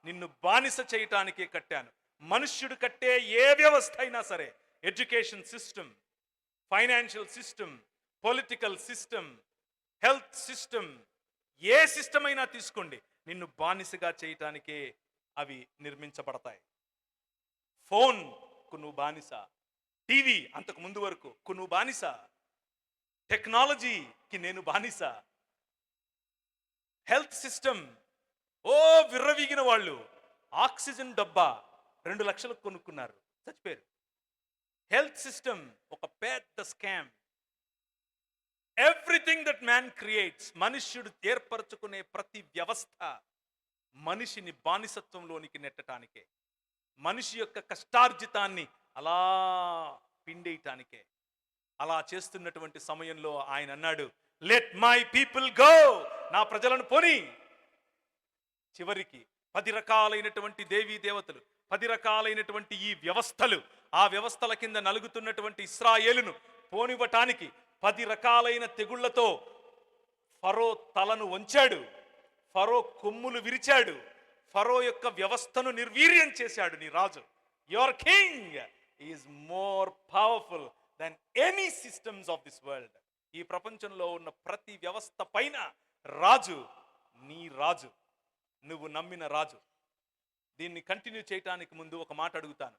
నిన్ను బానిస చేయటానికే కట్టాను. మనుష్యుడు కట్టే ఏ వ్యవస్థ అయినా సరే, education system, financial system, political system, health system, ఏ సిస్టమ్ అయినా తీసుకోండి, నిన్ను బానిసగా చేయటానికే అవి నిర్మించబడతాయి. ఫోన్కు నువ్వు బానిస, టీవీ అంతకు ముందు వరకు నువ్వు బానిస, టెక్నాలజీకి నేను బానిస, హెల్త్ సిస్టమ్, ఓ విర్రవీగిన వాళ్ళు ఆక్సిజన్ డబ్బా 2 లక్షలకు కొనుక్కున్నారు, చచ్చిపోయారు. హెల్త్ సిస్టమ్ ఒక పెద్ద scam. Everything that man creates, మనుష్యుడు ఏర్పరచుకునే ప్రతి వ్యవస్థ మనిషిని బానిసత్వంలోనికి నెట్టడానికే, మనిషి యొక్క కష్టార్జితాన్ని అలా పిండేయటానికే. అలా చేస్తున్నటువంటి సమయంలో ఆయన అన్నాడు, లెట్ మై పీపుల్ గో, నా ప్రజలను పోని. చివరికి 10 రకాలైనటువంటి దేవీ దేవతలు, 10 రకాలైనటువంటి ఈ వ్యవస్థలు, ఆ వ్యవస్థల కింద నలుగుతున్నటువంటి ఇశ్రాయేలును పోనివ్వటానికి 10 రకాలైన తెగుళ్లతో ఫరో తలను వంచాడు, ఫరో కొమ్ములు విరిచాడు, ఫరో యొక్క వ్యవస్థను నిర్వీర్యం చేశాడు. నీ రాజు, your king is more powerful than any systems of this world. ఈ ప్రపంచంలో ఉన్న ప్రతి వ్యవస్థ పైన రాజు, నీ రాజు, నువ్వు నమ్మిన రాజు. దీన్ని కంటిన్యూ చేయటానికి ముందు ఒక మాట అడుగుతాను.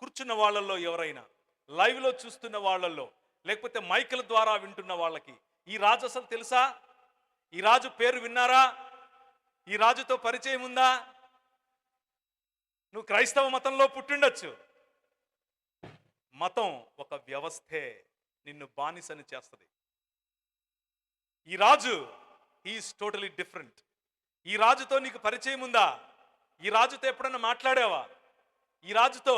కూర్చున్న వాళ్ళల్లో ఎవరైనా, లైవ్లో చూస్తున్న వాళ్ళల్లో, లేకపోతే మైకుల ద్వారా వింటున్న వాళ్ళకి ఈ రాజు అసలు తెలుసా? ఈ రాజు పేరు విన్నారా? ఈ రాజుతో పరిచయం ఉందా? నువ్వు క్రైస్తవ మతంలో పుట్టిండొచ్చు. మతం ఒక వ్యవస్థే, నిన్ను బానిసని చేస్తుంది. ఈ రాజు ఈజ్ టోటలీ డిఫరెంట్. ఈ రాజుతో నీకు పరిచయం ఉందా? ఈ రాజుతో ఎప్పుడన్నా మాట్లాడావా? ఈ రాజుతో,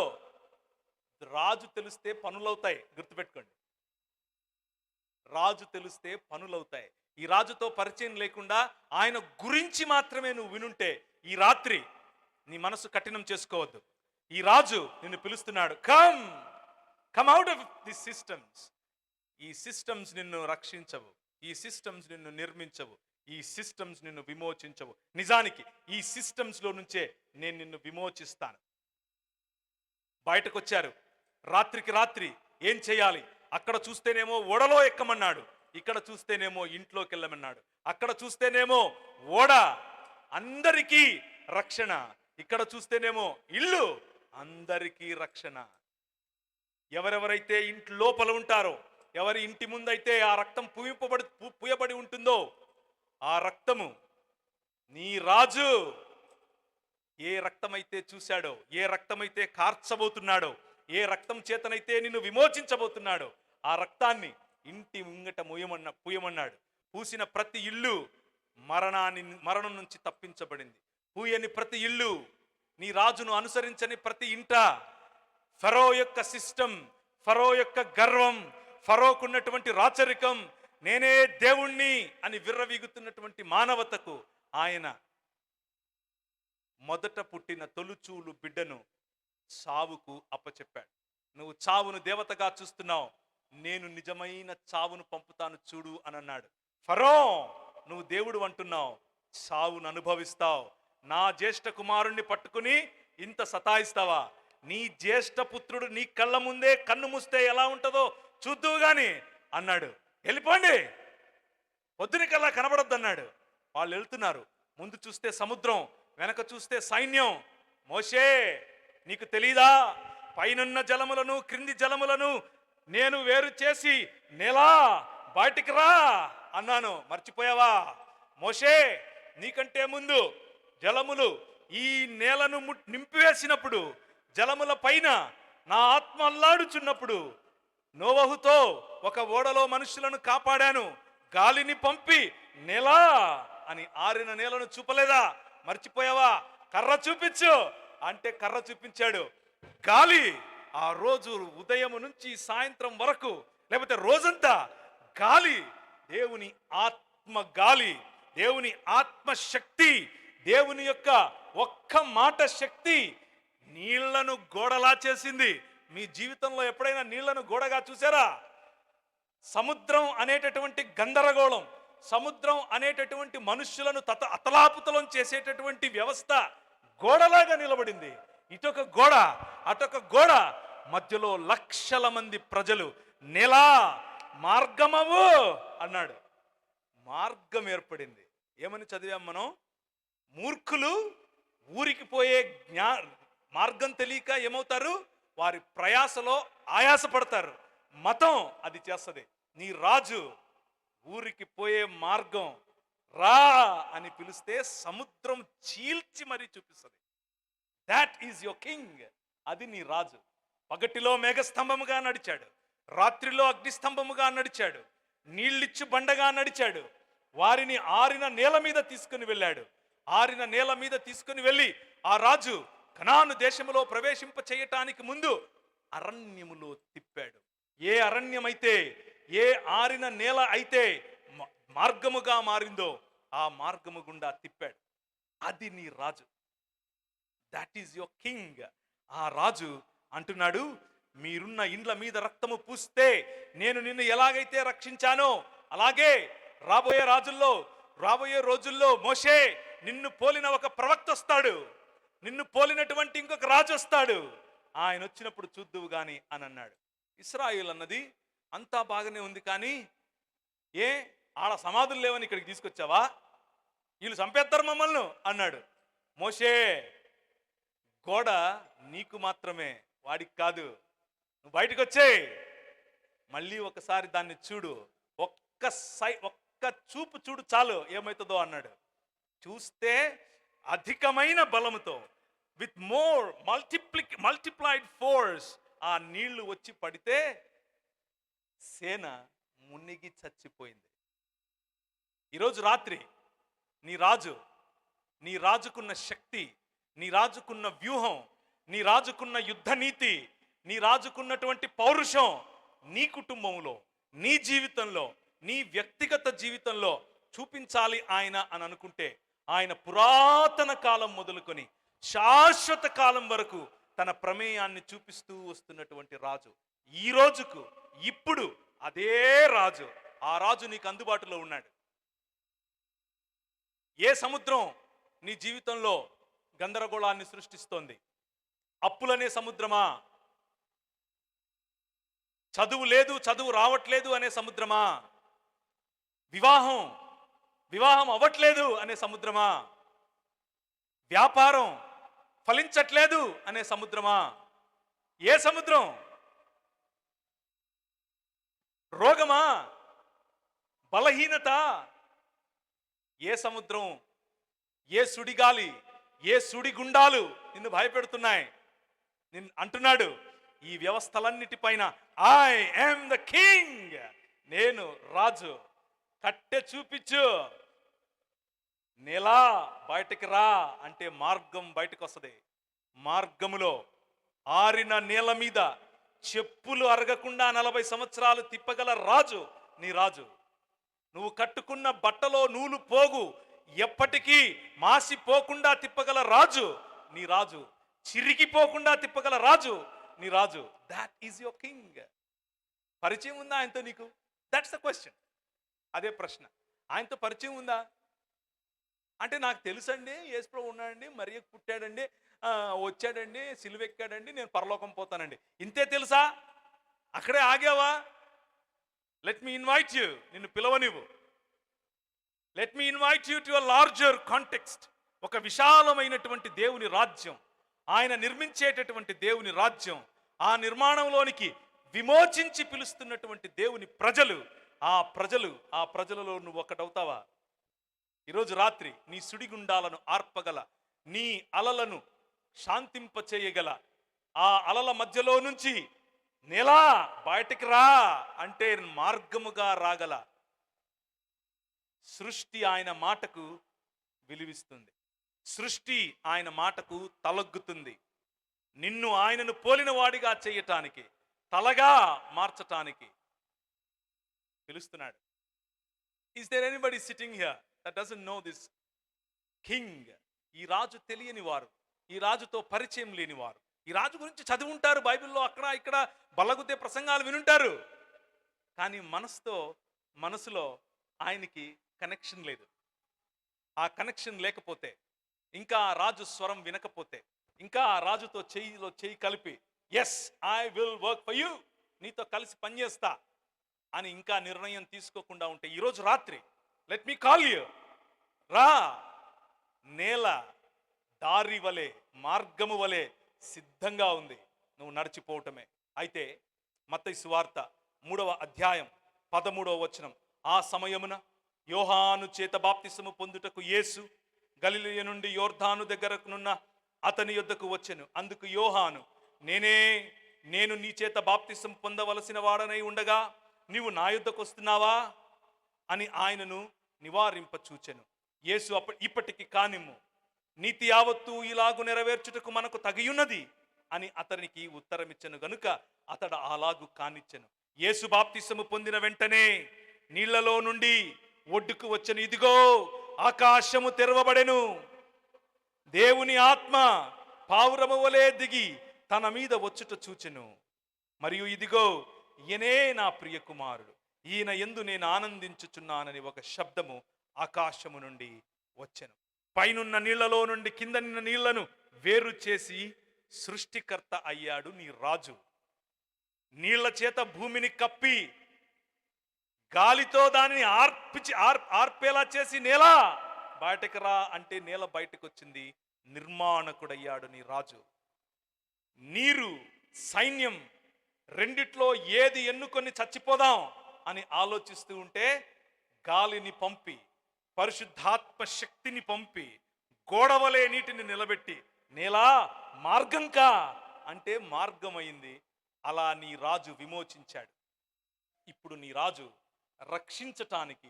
రాజు తెలిస్తే పనులవుతాయి, గుర్తుపెట్టుకోండి. రాజు తెలిస్తే పనులవుతాయి. ఈ రాజుతో పరిచయం లేకుండా ఆయన గురించి మాత్రమే నువ్వు వినుంటే ఈ రాత్రి నీ మనసు కఠినం చేసుకోవద్దు. ఈ రాజు నిన్ను పిలుస్తున్నాడు, come out of the systems. ఈ సిస్టమ్స్ నిన్ను రక్షించవు, ఈ సిస్టమ్స్ నిన్ను నిర్మించవు, ఈ సిస్టమ్స్ నిన్ను విమోచించవు. నిజానికి ఈ సిస్టమ్స్ లో నుంచే నేను నిన్ను విమోచిస్తాను. బయటకు వచ్చారు, రాత్రికి రాత్రి ఏం చేయాలి? అక్కడ చూస్తేనేమో ఓడలో ఎక్కమన్నాడు, ఇక్కడ చూస్తేనేమో ఇంట్లోకి వెళ్ళమన్నాడు. అక్కడ చూస్తేనేమో ఓడ అందరికీ రక్షణ, ఇక్కడ చూస్తేనేమో ఇల్లు అందరికీ రక్షణ. ఎవరెవరైతే ఇంటి లోపల ఉంటారో, ఎవరి ఇంటి ముందైతే ఆ రక్తం పూయబడి ఉంటుందో, ఆ రక్తము నీ రాజు ఏ రక్తమైతే చూశాడో, ఏ రక్తమైతే కార్చబోతున్నాడో, ఏ రక్తం చేతనైతే నిన్ను విమోచించబోతున్నాడో, ఆ రక్తాన్ని ఇంటి ముంగట పూయమన్నాడు. పూసిన ప్రతి ఇల్లు మరణం నుంచి తప్పించబడింది. పూయని ప్రతి ఇల్లు, నీ రాజును అనుసరించని ప్రతి ఇంట ఫరో యొక్క సిస్టమ్, ఫరో యొక్క గర్వం, ఫరోకున్నటువంటి రాచరికం, నేనే దేవుణ్ణి అని విర్రవీగుతున్నటువంటి మానవతకు ఆయన మొదట పుట్టిన తొలుచూలు బిడ్డను చావుకు అప్పచెప్పాడు. నువ్వు చావును దేవతగా చూస్తున్నావు, నేను నిజమైన చావును పంపుతాను చూడు అని అన్నాడు. ఫరో, నువ్వు దేవుడు అంటున్నావు, చావును అనుభవిస్తావు. నా జ్యేష్ఠ కుమారుణ్ణి పట్టుకుని ఇంత సతాయిస్తావా? నీ జ్యేష్ఠ పుత్రుడు నీ కళ్ళ ముందే కన్ను మూస్తే ఎలా ఉంటుందో చూద్దువు గాని అన్నాడు. వెళ్ళిపోండి, పొద్దునికల్లా కనబడొద్దు అన్నాడు. వాళ్ళు వెళ్తున్నారు. ముందు చూస్తే సముద్రం, వెనక చూస్తే సైన్యం. మోషే, నీకు తెలీదా? పైనున్న జలములను క్రింది జలములను నేను వేరు చేసి నెలా బయటికి రా అన్నాను, మర్చిపోయావా? మోషే, నీకంటే ముందు జలములు ఈ నేలను నింపివేసినప్పుడు, జలముల పైన నా ఆత్మ అల్లాడుచున్నప్పుడు నోవహుతో ఒక ఓడలో మనుషులను కాపాడాను, గాలిని పంపి నెలా అని ఆరిన నేలను చూపలేదా? మర్చిపోయావా? కర్ర చూపించు అంటే కర్ర చూపించాడు. గాలి ఆ రోజు ఉదయం నుంచి సాయంత్రం వరకు, లేకపోతే రోజంతా గాలి, దేవుని ఆత్మ గాలి, దేవుని ఆత్మశక్తి, దేవుని యొక్క ఒక్క మాట శక్తి నీళ్లను గోడలా చేసింది. మీ జీవితంలో ఎప్పుడైనా నీళ్లను గోడగా చూసారా? సముద్రం అనేటటువంటి గందరగోళం, సముద్రం అనేటటువంటి మనుష్యులను అతలాపుతలం చేసేటటువంటి వ్యవస్థ గోడలాగా నిలబడింది. ఇటొక గోడ, అటొక గోడ, మధ్యలో లక్షల మంది ప్రజలు. నెలా మార్గమవు అన్నాడు. మార్గం ఏర్పడింది. ఏమని చదివాం మనం? మూర్ఖులు ఊరికి పోయే మార్గం తెలియక ఏమవుతారు? వారి ప్రయాసలో ఆయాసపడతారు. మతం అది చేస్తుంది. నీ రాజు ఊరికి పోయే మార్గం రా అని పిలిస్తే సముద్రం చీల్చి మరీ చూపిస్తుంది. That is your king. అది నీ రాజు. పగటిలో మేఘస్తంభముగా నడిచాడు, రాత్రిలో అగ్నిస్తంభముగా నడిచాడు, నీళ్ళిచ్చు బండగా నడిచాడు. వారిని ఆరిన నేల మీద తీసుకుని వెళ్ళాడు. ఆరిన నేల మీద తీసుకుని వెళ్ళి ఆ రాజు కనాను దేశములో ప్రవేశింప చేయటానికి ముందు అరణ్యములో తిప్పాడు. ఏ అరణ్యమైతే, ఏ ఆరిన నేల అయితే మార్గముగా మారిందో ఆ మార్గము గుండా తిప్పాడు. అది నీ రాజు. That is your king. ఆ రాజు అంటున్నాడు, మీరున్న ఇండ్ల మీద రక్తము పూస్తే నేను నిన్ను ఎలాగైతే రక్షించానో అలాగే రాబోయే రోజుల్లో మోషే నిన్ను పోలిన ఒక ప్రవక్త వస్తాడు, నిన్ను పోలినటువంటి ఇంకొక రాజు వస్తాడు, ఆయన వచ్చినప్పుడు చూద్దువు గాని అని అన్నాడు. ఇశ్రాయేల్ అన్నది అంతా బాగానే ఉంది, కానీ ఆడ సమాధులు లేవని ఇక్కడికి తీసుకొచ్చావా, వీళ్ళు చంపేస్తారు మమ్మల్ని అన్నాడు. మోషే, గోడ నీకు మాత్రమే, వాడికి కాదు, నువ్వు బయటకు వచ్చే, మళ్ళీ ఒకసారి దాన్ని చూడు, ఒక్క చూపు చూడు చాలు, ఏమవుతుందో అన్నాడు. చూస్తే అధికమైన బలముతో, విత్ మోర్ మల్టిప్లైడ్ ఫోర్స్ ఆ నీళ్లు వచ్చి పడితే సేన మునిగి చచ్చిపోయింది. ఈరోజు రాత్రి నీ రాజుకున్న శక్తి, నీ రాజుకున్న వ్యూహం, నీ రాజుకున్న యుద్ధ నీతి, నీ రాజుకున్నటువంటి పౌరుషం నీ కుటుంబంలో, నీ జీవితంలో, నీ వ్యక్తిగత జీవితంలో చూపించాలి ఆయన అని అనుకుంటే, ఆయన పురాతన కాలం మొదలుకొని శాశ్వత కాలం వరకు తన ప్రమేయాన్ని చూపిస్తూ వస్తున్నటువంటి రాజు. ఈ రోజుకు ఇప్పుడు అదే రాజు, ఆ రాజు నీకు అందుబాటులో ఉన్నాడు. ఏ సముద్రం నీ జీవితంలో గందరగోళాన్ని సృష్టిస్తోంది? అప్పులనే సముద్రమా? చదువు లేదు, చదువు రావట్లేదు అనే సముద్రమా? వివాహం అవ్వట్లేదు అనే సముద్రమా? వ్యాపారం ఫలించట్లేదు అనే సముద్రమా? ఏ సముద్రం? రోగమా? బలహీనత? ఏ సముద్రం? ఏ సుడిగాలి, ఏ సుడిగుండాలు నిన్ను భయపెడుతున్నాయి? నిన్ను అంటున్నాడు, ఈ వ్యవస్థలన్నిటిపైన ఐ యామ్ ద కింగ్, నేను రాజు. కట్టె చూపించు, నెలా బయటికి రా అంటే మార్గం బయటకు వస్తుంది. మార్గములో ఆరిన నేల మీద చెప్పులు అరగకుండా 40 సంవత్సరాలు తిప్పగల రాజు నీ రాజు. నువ్వు కట్టుకున్న బట్టలో నూలు పోగు ఎప్పటికీ మాసిపోకుండా తిప్పగల రాజు నీ రాజు. చిరిగిపోకుండా తిప్పగల రాజు నీ రాజు. That is your king. పరిచయం ఉందా ఆయనతో నీకు? That's the question. అదే ప్రశ్న. ఆయనతో పరిచయం ఉందా అంటే, నాకు తెలుసండి, యేసుప్రభు ఉన్నాడండి, మరియకు పుట్టాడండి, వచ్చాడండి, సిలువెక్కాడండి, నేను పరలోకం పోతానండి, ఇంతే తెలుసా? అక్కడే ఆగావా? లెట్ మీ ఇన్వైట్ యూ, నిన్ను పిలవనివ్వు. Let me invite you to a larger context. ఒక విశాలమైనటువంటి దేవుని రాజ్యం, ఆయన నిర్మించేటటువంటి దేవుని రాజ్యం, ఆ నిర్మాణంలోనికి విమోచించి పిలుస్తున్నటువంటి దేవుని ప్రజలు, ఆ ప్రజలలో నువ్వు ఒకటవుతావా? ఈరోజు రాత్రి నీ సుడిగుండాలను ఆర్పగల, నీ అలలను శాంతింపచేయగల, ఆ అలల మధ్యలో నుంచి నెలా బయటికి రా అంటే మార్గముగా రాగల సృష్టి ఆయన మాటకు విలువిస్తుంది. సృష్టి ఆయన మాటకు తలొగ్గుతుంది. నిన్ను ఆయనను పోలిన వాడిగా చేయటానికి, తలగా మార్చటానికి పిలుస్తున్నాడు. Is there anybody sitting here that doesn't know this king? ఈ రాజు తెలియని వారు, ఈ రాజుతో పరిచయం లేని వారు, ఈ రాజు గురించి చదివి ఉంటారు, బైబిల్లో అక్కడ ఇక్కడ బల్లగుద్దే ప్రసంగాలు వినుంటారు, కానీ మనసులో ఆయనకి కనెక్షన్ లేదు. ఆ కనెక్షన్ లేకపోతే, ఇంకా ఆ రాజు స్వరం వినకపోతే, ఇంకా ఆ రాజుతో చేయి కలిపి yes I will work for you, నీతో కలిసి పనిచేస్తా అని ఇంకా నిర్ణయం తీసుకోకుండా ఉంటే, ఈరోజు రాత్రి లెట్ మీ కాల్ యూ, రా. నేల దారి వలె, మార్గము వలె సిద్ధంగా ఉంది, నువ్వు నడిచిపోవటమే. అయితే మత్తయి సువార్త 3వ అధ్యాయం 13వ వచనం, ఆ సమయమున యోహాను చేత బాప్తిసము పొందుటకు యేసు గలిలయ నుండి యోర్దాను దగ్గరకునున్న అతని యొద్దకు వచ్చెను. అందుకు యోహాను, నేనే నేను నీ చేత బాప్తిసం పొందవలసిన వాడనై ఉండగా నీవు నా యుద్ధకు వస్తున్నావా అని ఆయనను నివారింపచూచెను. యేసు ఇప్పటికి కానిమ్ము, నీతి యావత్తు ఇలాగు నెరవేర్చుటకు మనకు తగియున్నది అని అతనికి ఉత్తరమిచ్చెను గనుక అతడు అలాగు కానిచ్చెను. యేసు బాప్తిసము పొందిన వెంటనే నీళ్లలో నుండి ఒడ్డుకు వచ్చెను. ఇదిగో ఆకాశము తెరవబడెను, దేవుని ఆత్మ పావురము వలె దిగి తన మీద వచ్చుట చూచెను. మరియు ఇదిగో ఈయనే నా ప్రియ కుమారుడు, ఈయన యందు నేను ఆనందించుచున్నానని ఒక శబ్దము ఆకాశము నుండి వచ్చెను. పైనున్న నీళ్లలో నుండి కిందనున్న నీళ్లను వేరు చేసి సృష్టికర్త అయ్యాడు నీ రాజు. నీళ్ల చేత భూమిని కప్పి గాలితో దానిని ఆర్పేలా చేసి నేల బయటకు రా అంటే నేల బయటకు వచ్చింది. నిర్మాణకుడయ్యాడు నీ రాజు. నీరు, సైన్యం రెండిట్లో ఏది ఎన్నుకొని చచ్చిపోదాం అని ఆలోచిస్తూ ఉంటే గాలిని పంపి, పరిశుద్ధాత్మ శక్తిని పంపి, గోడవలే నీటిని నిలబెట్టి నేలా మార్గంకా అంటే మార్గమైంది. అలా నీ రాజు విమోచించాడు. ఇప్పుడు నీ రాజు రక్షించటానికి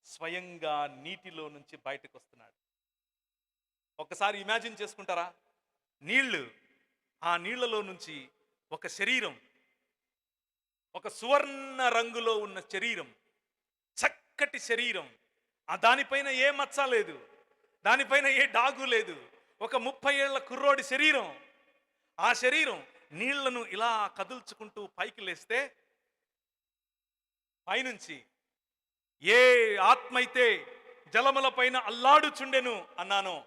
స్వయంగా నీటిలో నుంచి బయటకు వస్తున్నాడు. ఒకసారి ఇమాజిన్ చేసుకుంటారా? నీళ్లు, ఆ నీళ్లలో నుంచి ఒక శరీరం, ఒక సువర్ణ రంగులో ఉన్న శరీరం, చక్కటి శరీరం, ఆ దానిపైన ఏ మచ్చ లేదు, దానిపైన ఏ డాగు లేదు, ఒక 30 ఏళ్ల కుర్రోడి శరీరం. ఆ శరీరం నీళ్లను ఇలా కదుల్చుకుంటూ పైకి లేస్తే పైనుంచి ఏ ఆత్మ అయితే జలముల పైన అల్లాడుచుండెను అన్నానో,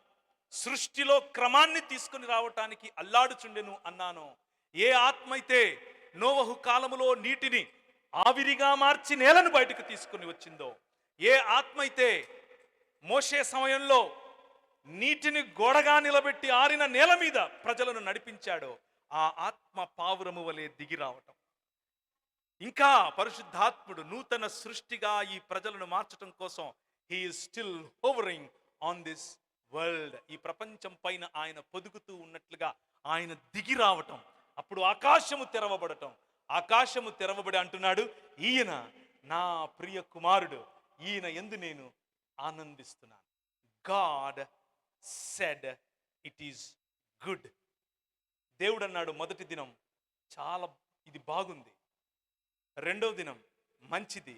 సృష్టిలో క్రమాన్ని తీసుకుని రావటానికి అల్లాడుచుండెను అన్నాను, ఏ ఆత్మ అయితే నోవహు కాలములో నీటిని ఆవిరిగా మార్చి నేలను బయటకు తీసుకుని వచ్చిందో, ఏ ఆత్మ అయితే మోషే సమయంలో నీటిని గోడగా నిలబెట్టి ఆరిన నేల మీద ప్రజలను నడిపించాడో, ఆ ఆత్మ పావురము వలె దిగి రావటం. ఇంకా పరిశుద్ధాత్ముడు నూతన సృష్టిగా ఈ ప్రజలను మార్చడం కోసం he is still hovering on this world. ఈ ప్రపంచం పైన ఆయన పొదుగుతూ ఉన్నట్లుగా ఆయన దిగి రావటం. అప్పుడు ఆకాశము తెరవబడటం. ఆకాశము తెరవబడి అంటున్నాడు, ఈయన నా ప్రియ కుమారుడు, ఈయన యందు నేను ఆనందిస్తున్నాను. God said it is good. దేవుడు అన్నాడు మొదటి దినం చాలా ఇది బాగుంది, రెండవ దినం మంచిది,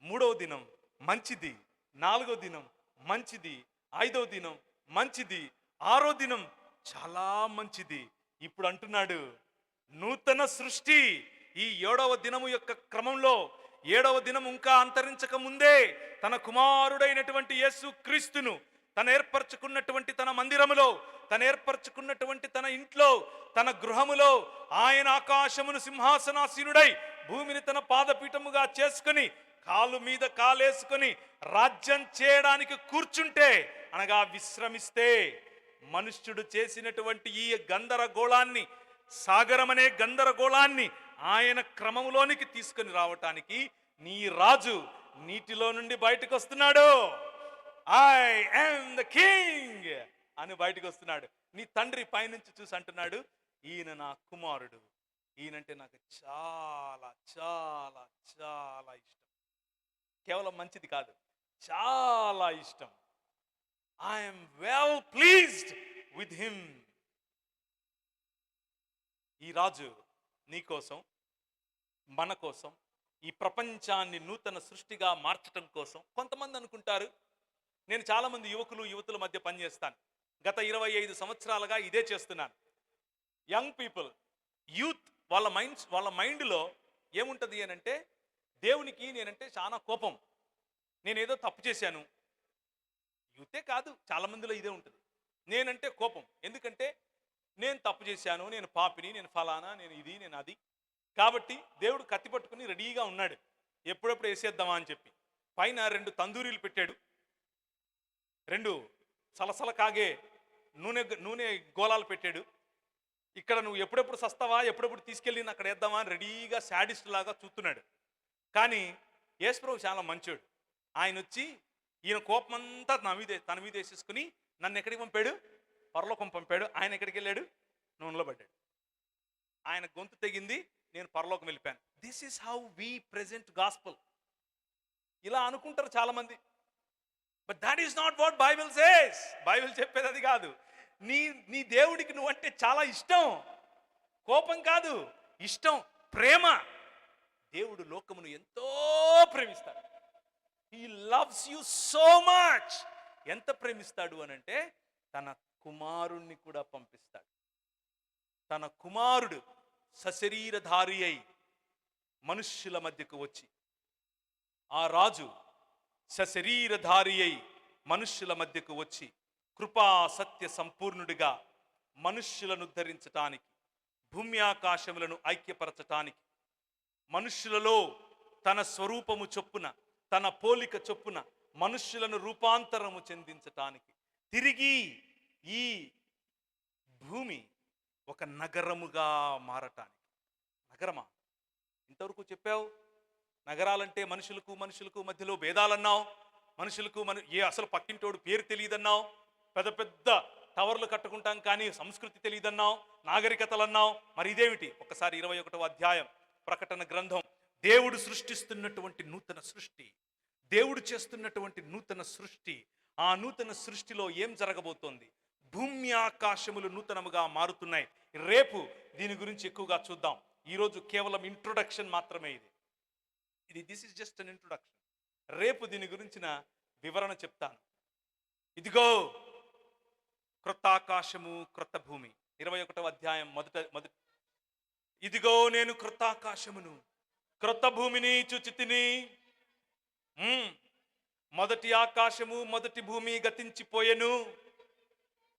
మూడవ దినం మంచిది, నాలుగో దినం మంచిది, ఐదవ దినం మంచిది, ఆరో దినం చాలా మంచిది. ఇప్పుడు అంటున్నాడు నూతన సృష్టి ఈ 7వ దినము యొక్క క్రమంలో 7వ దినం ఇంకా అంతరించక ముందే తన కుమారుడైనటువంటి యేసు క్రీస్తును తను ఏర్పరచుకున్నటువంటి తన మందిరములో, తను ఏర్పరచుకున్నటువంటి తన ఇంట్లో, తన గృహములో ఆయన ఆకాశమును సింహాసనాసీనుడై భూమిని తన పాదపీఠముగా చేసుకుని కాలు మీద కాలేసుకొని రాజ్యం చేయడానికి కూర్చుంటే, అనగా విశ్రమిస్తే, మనుష్యుడు చేసినటువంటి ఈ గందరగోళాన్ని, సాగరమనే గందరగోళాన్ని ఆయన క్రమంలోనికి తీసుకొని రావటానికి నీ రాజు నీటిలో నుండి బయటకు వస్తున్నాడు. ఐ యామ్ ద కింగ్ అని బయటకు వస్తున్నాడు. నీ తండ్రి పైనుంచి చూసి అంటున్నాడు, ఈయన నా కుమారుడు, ఈయనంటే నాకు చాలా చాలా చాలా ఇష్టం. కేవలం మంచిది కాదు, చాలా ఇష్టం. I'm well pleased with him. ఈ రాజు నీ కోసం, మన కోసం, ఈ ప్రపంచాన్ని నూతన సృష్టిగా మార్చడం కోసం. కొంతమంది అనుకుంటారు, నేను చాలామంది యువతుల మధ్య పనిచేస్తాను, గత 25 సంవత్సరాలుగా ఇదే చేస్తున్నాను. యంగ్ పీపుల్, యూత్, వాళ్ళ మైండ్లో ఏముంటుంది అని అంటే, దేవునికి నేనంటే చాలా కోపం, నేనేదో తప్పు చేశాను. యూతే కాదు, చాలామందిలో ఇదే ఉంటుంది. నేనంటే కోపం, ఎందుకంటే నేను తప్పు చేశాను, నేను పాపిని, నేను ఫలానా, నేను ఇది, నేను అది. కాబట్టి దేవుడు కత్తి పట్టుకుని రెడీగా ఉన్నాడు, ఎప్పుడెప్పుడు వేసేద్దామా అని చెప్పి. పైన 2 తందూరీలు పెట్టాడు, 2 సలసల కాగే నూనె గోళాలు పెట్టాడు. ఇక్కడ నువ్వు ఎప్పుడెప్పుడు సస్తావా, ఎప్పుడెప్పుడు తీసుకెళ్ళి అక్కడ వేద్దామా అని రెడీగా శాడిస్ట్ లాగా చూస్తున్నాడు. కానీ యేసుప్రభు చాలా మంచోడు. ఆయన వచ్చి ఈయన కోపమంతా తన మీద వేసేసుకుని నన్ను ఎక్కడికి పంపాడు? పరలోకం పంపాడు. ఆయన ఎక్కడికి వెళ్ళాడు? నూనెలో పడ్డాడు. ఆయన గొంతు తెగింది, నేను పరలోకం వెళ్ళిపోయాను. This is how we present gospel. ఇలా అనుకుంటారు చాలా మంది. But that is not what Bible says. Bible చెప్పేది అది కాదు. నీ నీ దేవుడికి నువ్వంటే చాలా ఇష్టం. కోపం కాదు, ఇష్టం, ప్రేమ. దేవుడు లోకమును ఎంతో ప్రేమిస్తాడు. He loves you so much. ఎంత ప్రేమిస్తాడు అనంటే తన కుమారుణ్ణి కూడా పంపిస్తాడు. తన కుమారుడు సశరీరధారి అయి మనుష్యుల మధ్యకు వచ్చి, ఆ రాజు సశరీరధారి అయి మనుష్యుల మధ్యకు వచ్చి కృపా సత్య సంపూర్ణుడిగా మనుష్యులను ఉద్ధరించటానికి, భూమి ఆకాశములను ఐక్యపరచటానికి, మనుష్యులలో తన స్వరూపము చొప్పున, తన పోలిక చొప్పున మనుష్యులను రూపాంతరము చెందించటానికి, తిరిగి ఈ భూమి ఒక నగరముగా మారటానికి. నగరమా? ఇంతవరకు చెప్పావు నగరాలంటే మనుషులకు మధ్యలో భేదాలన్నావు, అసలు పక్కింటోడు పేరు తెలియదన్నావు, పెద్ద పెద్ద టవర్లు కట్టుకుంటాం కానీ సంస్కృతి తెలియదన్నావు, నాగరికతలు అన్నావు. మరి ఇదేమిటి? ఒకసారి 21వ అధ్యాయం ప్రకటన గ్రంథం. దేవుడు సృష్టిస్తున్నటువంటి నూతన సృష్టి, దేవుడు చేస్తున్నటువంటి నూతన సృష్టి. ఆ నూతన సృష్టిలో ఏం జరగబోతోంది? భూమి ఆకాశములు నూతనముగా మారుతున్నాయి. రేపు దీని గురించి ఎక్కువగా చూద్దాం. ఈరోజు కేవలం ఇంట్రొడక్షన్ మాత్రమే. This is just an introduction. రేపు దీని గురించిన వివరణ చెప్తాను. ఇదిగో క్రొత్త ఆకాశము క్రొత్త భూమి. 21వ అధ్యాయం మొదటి ఇదిగో నేను క్రొత్త ఆకాశమును క్రొత్త భూమిని చూచితిని. మొదటి ఆకాశము మొదటి భూమి గతించిపోయెను,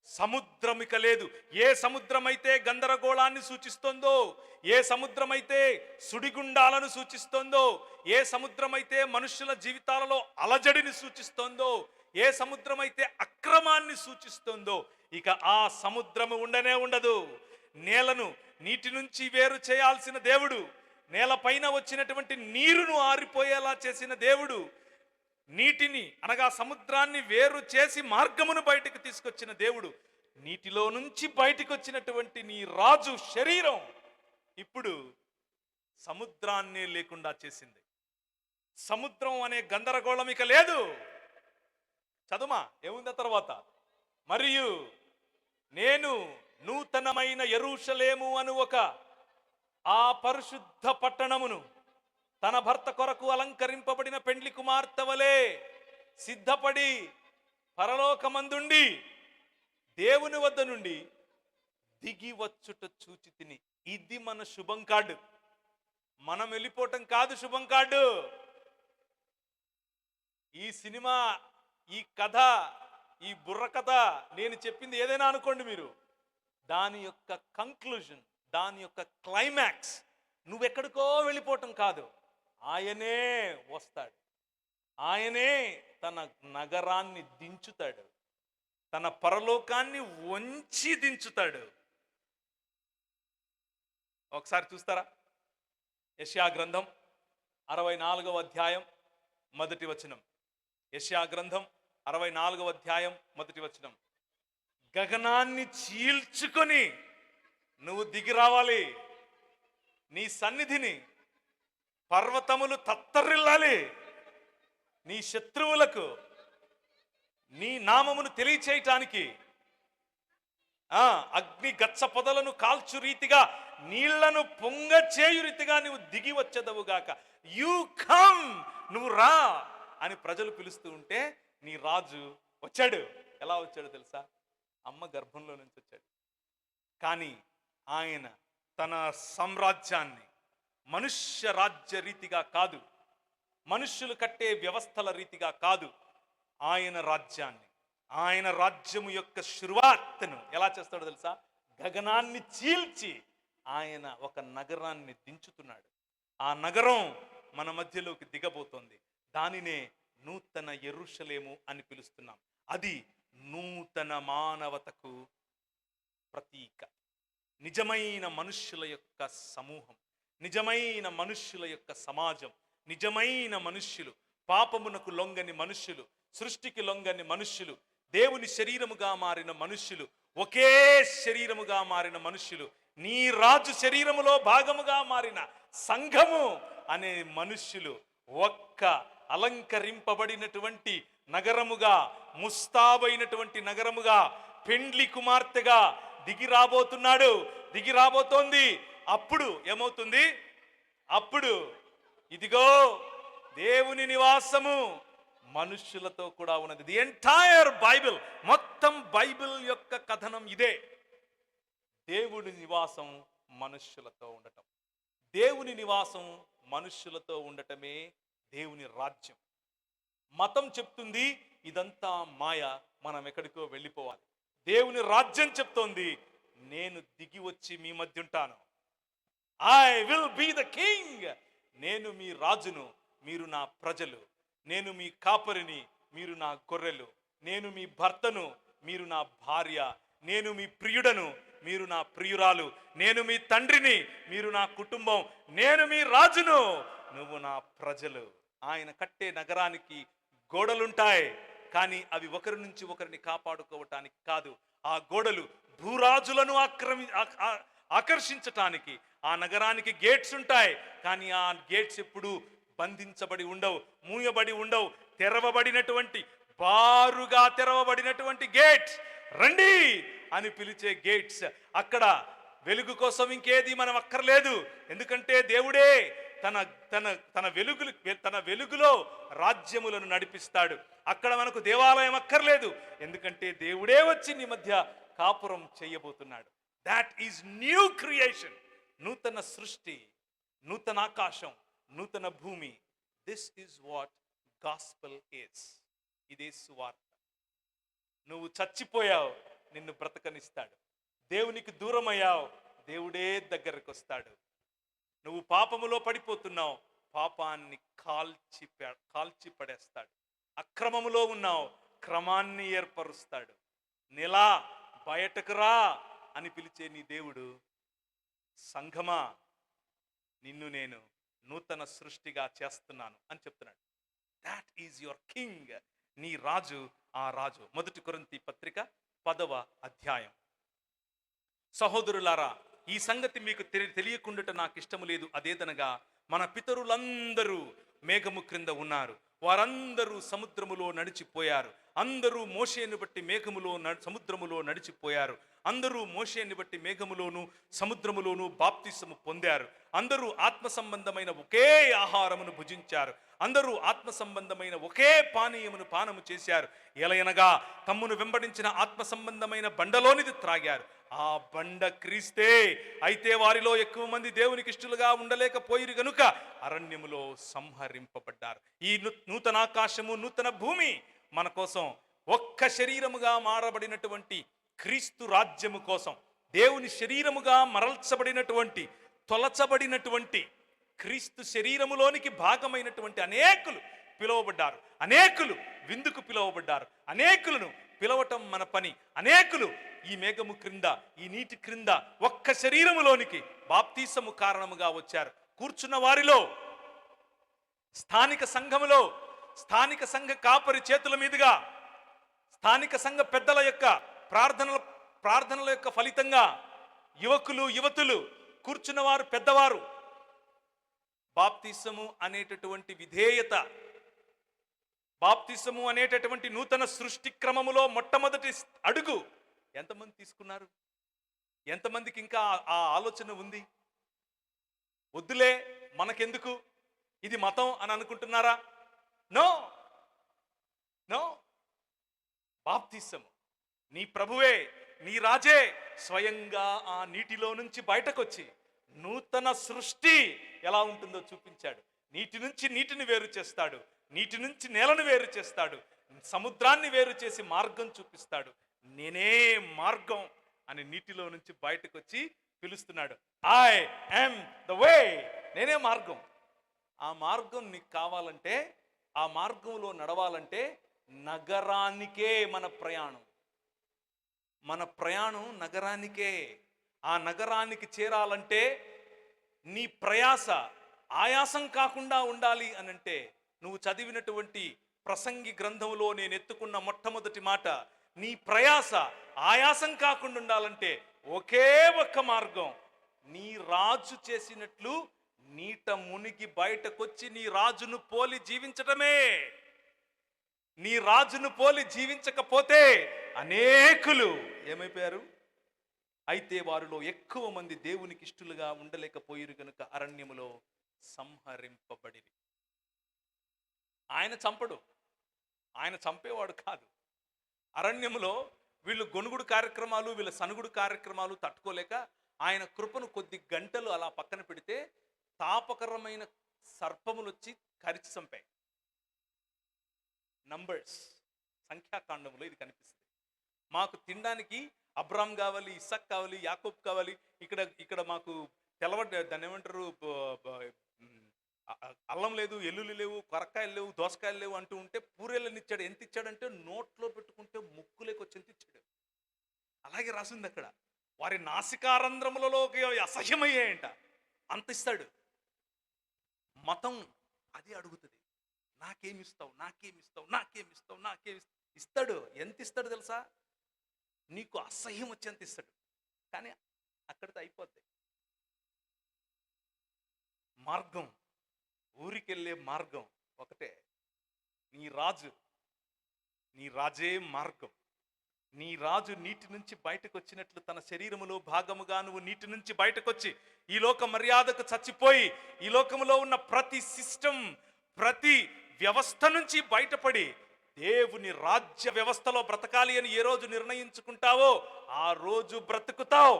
సముద్రమిక లేదు. ఏ సముద్రమైతే గందరగోళాన్ని సూచిస్తోందో, ఏ సముద్రమైతే సుడిగుండాలను సూచిస్తోందో, ఏ సముద్రమైతే మనుషుల జీవితాలలో అలజడిని సూచిస్తోందో, ఏ సముద్రమైతే అక్రమాన్ని సూచిస్తోందో, ఇక ఆ సముద్రము ఉండనే ఉండదు. నేలను నీటి నుంచి వేరు చేయాల్సిన దేవుడు, నేలపైన వచ్చినటువంటి నీరును ఆరిపోయేలా చేసిన దేవుడు, నీటిని అనగా సముద్రాన్ని వేరు చేసి మార్గమును బయటకు తీసుకొచ్చిన దేవుడు, నీటిలో నుంచి బయటకు వచ్చినటువంటి నీ రాజు శరీరం ఇప్పుడు సముద్రాన్నే లేకుండా చేసింది. సముద్రం అనే గందరగోళం ఇక లేదు. చదుమా ఏముంది తర్వాత? మరియు నేను నూతనమైన యెరూషలేము అను ఒక ఆ పరిశుద్ధ పట్టణమును తన భర్త కొరకు అలంకరింపబడిన పెండ్లి కుమార్తె వలె సిద్ధపడి పరలోకమందుండి దేవుని వద్ద నుండి దిగి వచ్చుట చూచి తిని. ఇది మన శుభం కార్డు. మనం వెళ్ళిపోవటం కాదు శుభం కార్డు. ఈ సినిమా, ఈ కథ, ఈ బుర్ర కథ నేను చెప్పింది ఏదైనా అనుకోండి మీరు, దాని యొక్క కంక్లూజన్, దాని యొక్క క్లైమాక్స్ నువ్వెక్కడికో వెళ్ళిపోవటం కాదు. ఆయనే వస్తాడు, ఆయనే తన నగరాన్ని దించుతాడు, తన పరలోకాన్ని వంచి దించుతాడు. ఒకసారి చూస్తారా? యెషయా గ్రంథం 64వ అధ్యాయం మొదటి వచనం. యెషయా గ్రంథం 64వ అధ్యాయం మొదటి వచనం. గగనాన్ని చీల్చుకొని నువ్వు దిగి రావాలి. నీ సన్నిధిని పర్వతములు తత్తరిల్లాలి. నీ శత్రువులకు నీ నామమును తెలియచేయటానికి అగ్ని గచ్చ పొదలను కాల్చు రీతిగా, నీళ్లను పొంగ చేయు రీతిగా నువ్వు దిగి వచ్చేదవుగాక. యు కమ్, నువ్వు రా అని ప్రజలు పిలుస్తూ ఉంటే నీ రాజు వచ్చాడు. ఎలా వచ్చాడు తెలుసా? అమ్మ గర్భంలో నుంచి వచ్చాడు. కానీ ఆయన తన సామ్రాజ్యాన్ని మనుష్య రాజ్య రీతిగా కాదు, మనుష్యులు కట్టే వ్యవస్థల రీతిగా కాదు, ఆయన రాజ్యాన్ని, ఆయన రాజ్యము యొక్క శురువాత్తును ఎలా చేస్తాడో తెలుసా? గగనాన్ని చీల్చి ఆయన ఒక నగరాన్ని దించుతున్నాడు. ఆ నగరం మన మధ్యలోకి దిగబోతోంది. దానినే నూతన యెరూషలేము అని పిలుస్తున్నాం. అది నూతన మానవతకు ప్రతీక. నిజమైన మనుష్యుల యొక్క సమూహం, నిజమైన మనుష్యుల యొక్క సమాజం, నిజమైన మనుష్యులు, పాపమునకు లొంగని మనుష్యులు, సృష్టికి లొంగని మనుష్యులు, దేవుని శరీరముగా మారిన మనుష్యులు, ఒకే శరీరముగా మారిన మనుష్యులు, నీ రాజు శరీరములో భాగముగా మారిన సంఘము అనే మనుష్యులు ఒక్క అలంకరింపబడినటువంటి నగరముగా, ముస్తాబైనటువంటి నగరముగా, పెండ్లి కుమార్తెగా దిగి రాబోతోంది. అప్పుడు ఏమవుతుంది? అప్పుడు ఇదిగో దేవుని నివాసము మనుష్యులతో కూడా ఉన్నది. ది ఎంటైర్ బైబిల్, మొత్తం బైబిల్ యొక్క కథనం ఇదే. దేవుని నివాసం మనుష్యులతో ఉండటం, దేవుని నివాసం మనుష్యులతో ఉండటమే దేవుని రాజ్యం. మతం చెప్తుంది ఇదంతా మాయ, మనం ఎక్కడికో వెళ్ళిపోవాలి. దేవుని రాజ్యం చెప్తోంది నేను దిగి వచ్చి మీ మధ్య ఉంటాను. I will be the king. నేను మీ రాజును, మీరు నా ప్రజలు. నేను మీ కాపరిని, మీరు నా గొర్రెలు. నేను మీ భర్తను, మీరు నా భార్య. నేను మీ ప్రియుడను, మీరు నా ప్రియురాలు. నేను మీ తండ్రిని, మీరు నా కుటుంబం. నేను మీ రాజును, నువ్వు నా ప్రజలు. ఆయన కట్టే నగరానికి గోడలుంటాయి, కానీ అవి ఒకరి నుంచి ఒకరిని కాపాడుకోవటానికి కాదు. ఆ గోడలు భూరాజులను ఆకర్షించటానికి. ఆ నగరానికి గేట్స్ ఉంటాయి, కానీ ఆ గేట్స్ ఎప్పుడు బంధించబడి ఉండవు, మూయబడి ఉండవు. తెరవబడినటువంటి, బారుగా తెరవబడినటువంటి గేట్స్, రండి అని పిలిచే గేట్స్. అక్కడ వెలుగు కోసం ఇంకేది మనం అక్కర్లేదు, ఎందుకంటే దేవుడే తన వెలుగులో రాజ్యములను నడిపిస్తాడు. అక్కడ మనకు దేవాలయం అక్కర్లేదు, ఎందుకంటే దేవుడే వచ్చి నీ మధ్య కాపురం చేయబోతున్నాడు. దాట్ ఈజ్ న్యూ క్రియేషన్, నూతన సృష్టి, నూతన ఆకాశం, నూతన భూమి. This is what gospel is. ఇదే సువార్త. నువ్వు చచ్చిపోయావు, నిన్ను బ్రతకనిస్తాడు. దేవునికి దూరం అయ్యావు, దేవుడే దగ్గరకు వస్తాడు. నువ్వు పాపములో పడిపోతున్నావు, పాపాన్ని కాల్చి పడేస్తాడు. అక్రమములో ఉన్నావు, క్రమాన్ని ఏర్పరుస్తాడు. నెలా బయటకు రా అని పిలిచే నీ దేవుడు, సంఘమా నిన్ను నేను నూతన సృష్టిగా చేస్తున్నాను అని చెప్తున్నాడు. That is your king. నీ రాజు ఆ రాజు. 1 కొరింథీ పత్రిక 10వ అధ్యాయం. సహోదరులారా, ఈ సంగతి మీకు తెలియకుండుట నాకు ఇష్టము లేదు. అదేదనగా మన పితరులందరూ మేఘము క్రింద ఉన్నారు, వారందరూ సముద్రములో నడిచిపోయారు. అందరూ మోషేని బట్టి మేఘములో సముద్రములో నడిచిపోయారు. అందరూ మోషేని బట్టి మేఘములోను సముద్రములోను బాప్తిసము పొందారు. అందరూ ఆత్మ సంబంధమైన ఒకే ఆహారమును భుజించారు. అందరూ ఆత్మ సంబంధమైన ఒకే పానీయమును పానము చేశారు. ఎలయనగా తమ్మును వెంబడించిన ఆత్మ సంబంధమైన బండలోనిది త్రాగారు. ఆ బండ క్రీస్తే. అయితే వారిలో ఎక్కువ మంది దేవునికి ఇష్టలుగా ఉండలేకపోయిరు గనుక అరణ్యములో సంహరింపబడ్డారు. ఈ నూతనాకాశము, నూతన భూమి మన కోసం, ఒక్క శరీరముగా మారబడినటువంటి క్రీస్తు రాజ్యము కోసం, దేవుని శరీరముగా మరల్చబడినటువంటి, తొలచబడినటువంటి క్రీస్తు శరీరములోనికి భాగమైనటువంటి అనేకులు పిలువబడ్డారు. అనేకులు విందుకు పిలువబడ్డారు. అనేకులను పిలవటం మన పని. అనేకులు ఈ మేఘము క్రింద, ఈ నీటి క్రింద ఒక్క శరీరములోనికి బాప్తీసము కారణముగా వచ్చారు. కూర్చున్న వారిలో స్థానిక సంఘములో, స్థానిక సంఘ కాపరి చేతుల మీదుగా, స్థానిక సంఘ పెద్దల యొక్క ప్రార్థనల యొక్క ఫలితంగా యువకులు, యువతులు, కూర్చున్నవారు, పెద్దవారు బాప్తిసము అనేటటువంటి విధేయత, బాప్తిసము అనేటటువంటి నూతన సృష్టి క్రమములో మొట్టమొదటి అడుగు ఎంతమంది తీసుకున్నారు? ఎంతమందికి ఇంకా ఆ ఆలోచన ఉంది? వద్దులే, మనకెందుకు, ఇది మతం అని అనుకుంటున్నారా? No no. బాప్తిసము నీ ప్రభువే, నీ రాజే స్వయంగా ఆ నీటిలో నుంచి బయటకొచ్చి నూతన సృష్టి ఎలా ఉంటుందో చూపించాడు. నీటి నుంచి నీటిని వేరు చేస్తాడు, నీటి నుంచి నేలను వేరు చేస్తాడు, సముద్రాన్ని వేరు చేసి మార్గం చూపిస్తాడు. నేనే మార్గం అని నీటిలో నుంచి బయటకు వచ్చి పిలుస్తున్నాడు. I am the way. నేనే మార్గం. ఆ మార్గం నీకు కావాలంటే, ఆ మార్గంలో నడవాలంటే నగరానికే మన ప్రయాణం. మన ప్రయాణం నగరానికే. ఆ నగరానికి చేరాలంటే నీ ప్రయాస ఆయాసం కాకుండా ఉండాలి అనంటే, నువ్వు చదివినటువంటి ప్రసంగి గ్రంథంలో నేను ఎత్తుకున్న మొట్టమొదటి మాట, నీ ప్రయాస ఆయాసం కాకుండా ఉండాలంటే ఒకే ఒక్క మార్గం, నీ రాజు చేసినట్లు నీట మునిగి బయటకొచ్చి నీ రాజును పోలి జీవించటమే. నీ రాజును పోలి జీవించకపోతే అనేకులు ఏమైపోయారు? అయితే వారిలో ఎక్కువ మంది దేవునికి ఇష్టలుగా ఉండలేకపోయిరు గనుక అరణ్యములో సంహరింపబడిరి. ఆయన చంపడు, ఆయన చంపేవాడు కాదు. అరణ్యములో వీళ్ళు గొనుగుడు కార్యక్రమాలు, వీళ్ళ సనుగుడు కార్యక్రమాలు తట్టుకోలేక ఆయన కృపను కొద్ది గంటలు అలా పక్కన పెడితే తాపకరమైన సర్పములు వచ్చి కరిచి చంపాయి. నంబర్స్, సంఖ్యాకాండములో ఇది కనిపిస్తుంది. మాకు తినడానికి అబ్రామ్ కావాలి, ఇస్సాక్ కావాలి, యాకోబ్ కావాలి, ఇక్కడ మాకు దాన్ని ఏమంటారు, అల్లం లేదు, ఎల్లుల్లి లేవు, కొరకాయలు లేవు, దోసకాయలు లేవు అంటూ ఉంటే పూరేళ్ళని ఇచ్చాడు. ఎంత ఇచ్చాడంటే నోట్లో పెట్టుకుంటే ముక్కులేకి వచ్చి ఎంత ఇచ్చాడు. అలాగే రాసింది అక్కడ. వారి నాసికారంధ్రములలోకి అసహ్యమయ్యాయంట, అంత ఇస్తాడు. మతం అదే అడుగుతుంది, నాకేమిస్తావు, నాకేమిస్తావు, నాకేమిస్తావు, ఇస్తాడు. ఎంత ఇస్తాడు తెలుసా? నీకు అసహ్యం వచ్చేంత ఇస్తాడు. కానీ అక్కడితో అయిపోద్ది. మార్గం, ఊరికెళ్ళే మార్గం ఒకటే. నీ రాజే మార్గం. నీ రాజు నీటి నుంచి బయటకు వచ్చినట్లు తన శరీరములో భాగముగా నువ్వు నీటి నుంచి బయటకొచ్చి ఈ లోక మర్యాదకు చచ్చిపోయి ఈ లోకములో ఉన్న ప్రతి సిస్టమ్, ప్రతి వ్యవస్థ నుంచి బయటపడి దేవుని రాజ్య వ్యవస్థలో బ్రతకాలి అని ఏ రోజు నిర్ణయించుకుంటావో ఆ రోజు బ్రతుకుతావు.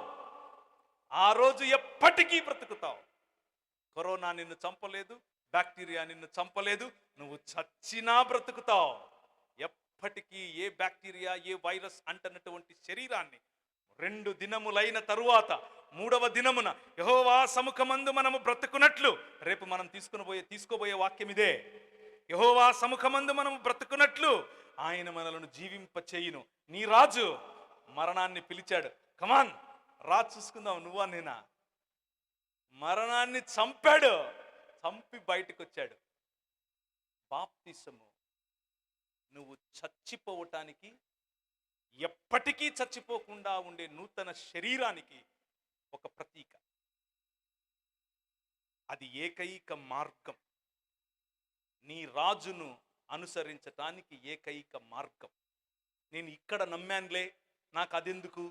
ఆ రోజు ఎప్పటికీ బ్రతుకుతావు. కరోనా నిన్ను చంపలేదు, బ్యాక్టీరియా నిన్ను చంపలేదు, నువ్వు చచ్చినా బ్రతుకుతావు. ఎప్పటికీ ఏ బ్యాక్టీరియా, ఏ వైరస్ అంటనటువంటి శరీరాన్ని 2 దినములైన తరువాత 3వ దినమున యెహోవా సముఖమందు మనము బ్రతుకున్నట్లు, రేపు మనం తీసుకోబోయే వాక్యం ఇదే. యెహోవా సముఖమందు మనము బ్రతుకున్నట్లు ఆయన మనలను జీవింప చేయును. నీ రాజు మరణాన్ని పిలిచాడు. కమాన్ రా, చూసుకుందాం, నువ్వా నేనా? మరణాన్ని చంపాడు, చంపి బయటకు వచ్చాడు. బాప్తిసము నువ్వు చచ్చిపోవటానికి, ఎప్పటికీ చచ్చిపోకుండా ఉండే నూతన శరీరానికి ఒక ప్రతీక. అది ఏకైక మార్గం. నీ రాజును అనుసరించటానికి ఏకైక మార్గం. నేను ఇక్కడ నమ్మానులే, నాకు అదెందుకు,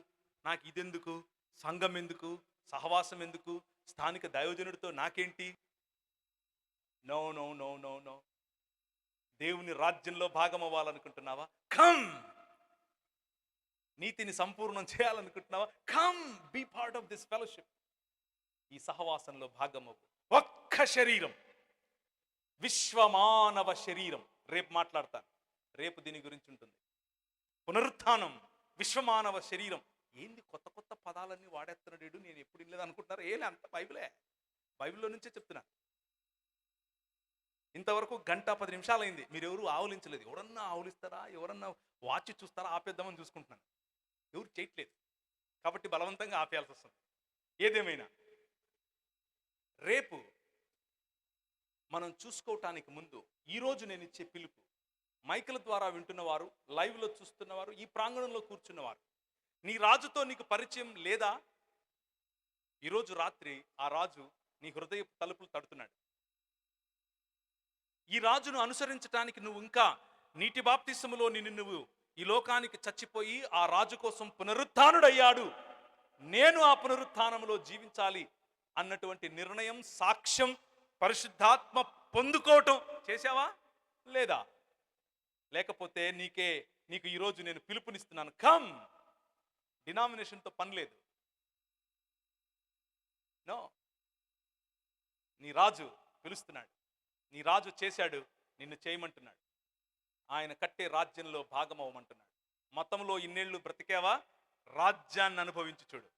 నాకు ఇదెందుకు, సంఘం ఎందుకు, సహవాసం ఎందుకు, స్థానిక దైవజనుడితో నాకేంటి? No no no no no. దేవుని రాజ్యంలో భాగం అవ్వాలనుకుంటున్నావా? కమ్. నీతిని సంపూర్ణం చేయాలనుకుంటున్నావా? Come, be part of this fellowship. ఈ సహవాసంలో భాగం అవ్వు. ఒక్క శరీరం, విశ్వమానవ శరీరం. రేపు మాట్లాడతాను, రేపు దీని గురించి ఉంటుంది. పునరుత్థానం, విశ్వమానవ శరీరం. ఏంది కొత్త కొత్త పదాలన్నీ వాడేస్తున్నాడు, నేను ఎప్పుడు వినలేదు అనుకుంటున్నారు. అంత బైబిల్లో నుంచే చెప్తున్నా. ఇంతవరకు 1:10 నిమిషాలు అయింది, మీరెవరు ఆవులించలేదు. ఎవరన్నా ఆవులిస్తారా, ఎవరన్నా వాచ్ చూస్తారా, ఆపేద్దామని చూసుకుంటున్నాను. ఎవరు చేయట్లేదు కాబట్టి బలవంతంగా ఆపేయాల్సి వస్తుంది. ఏదేమైనా రేపు మనం చూసుకోవటానికి ముందు ఈరోజు నేను ఇచ్చే పిలుపు, మైకుల ద్వారా వింటున్నవారు, లైవ్లో చూస్తున్నవారు, ఈ ప్రాంగణంలో కూర్చున్నవారు, నీ రాజుతో నీకు పరిచయం లేదా? ఈరోజు రాత్రి ఆ రాజు నీ హృదయ తలుపులు తడుతున్నాడు. ఈ రాజును అనుసరించటానికి నువ్వు ఇంకా నీటి బాప్తిసములో నువ్వు ఈ లోకానికి చచ్చిపోయి ఆ రాజు కోసం పునరుత్థానుడయ్యాడు, నేను ఆ పునరుత్థానములో జీవించాలి అన్నటువంటి నిర్ణయం, సాక్ష్యం, పరిశుద్ధాత్మ పొందుకోవటం చేశావా లేదా? లేకపోతే నీకు ఈరోజు నేను పిలుపునిస్తున్నాను, కమ్. డినామినేషన్తో పని లేదు. నో, నీ రాజు పిలుస్తున్నాడు, నీ రాజు చేశాడు, నిన్ను చేయమంటున్నాడు. ఆయన కట్టే రాజ్యంలో భాగమవ్వమంటున్నాడు. మతంలో ఇన్నేళ్ళు బ్రతికావా? రాజ్యాన్ని అనుభవించి చూడు.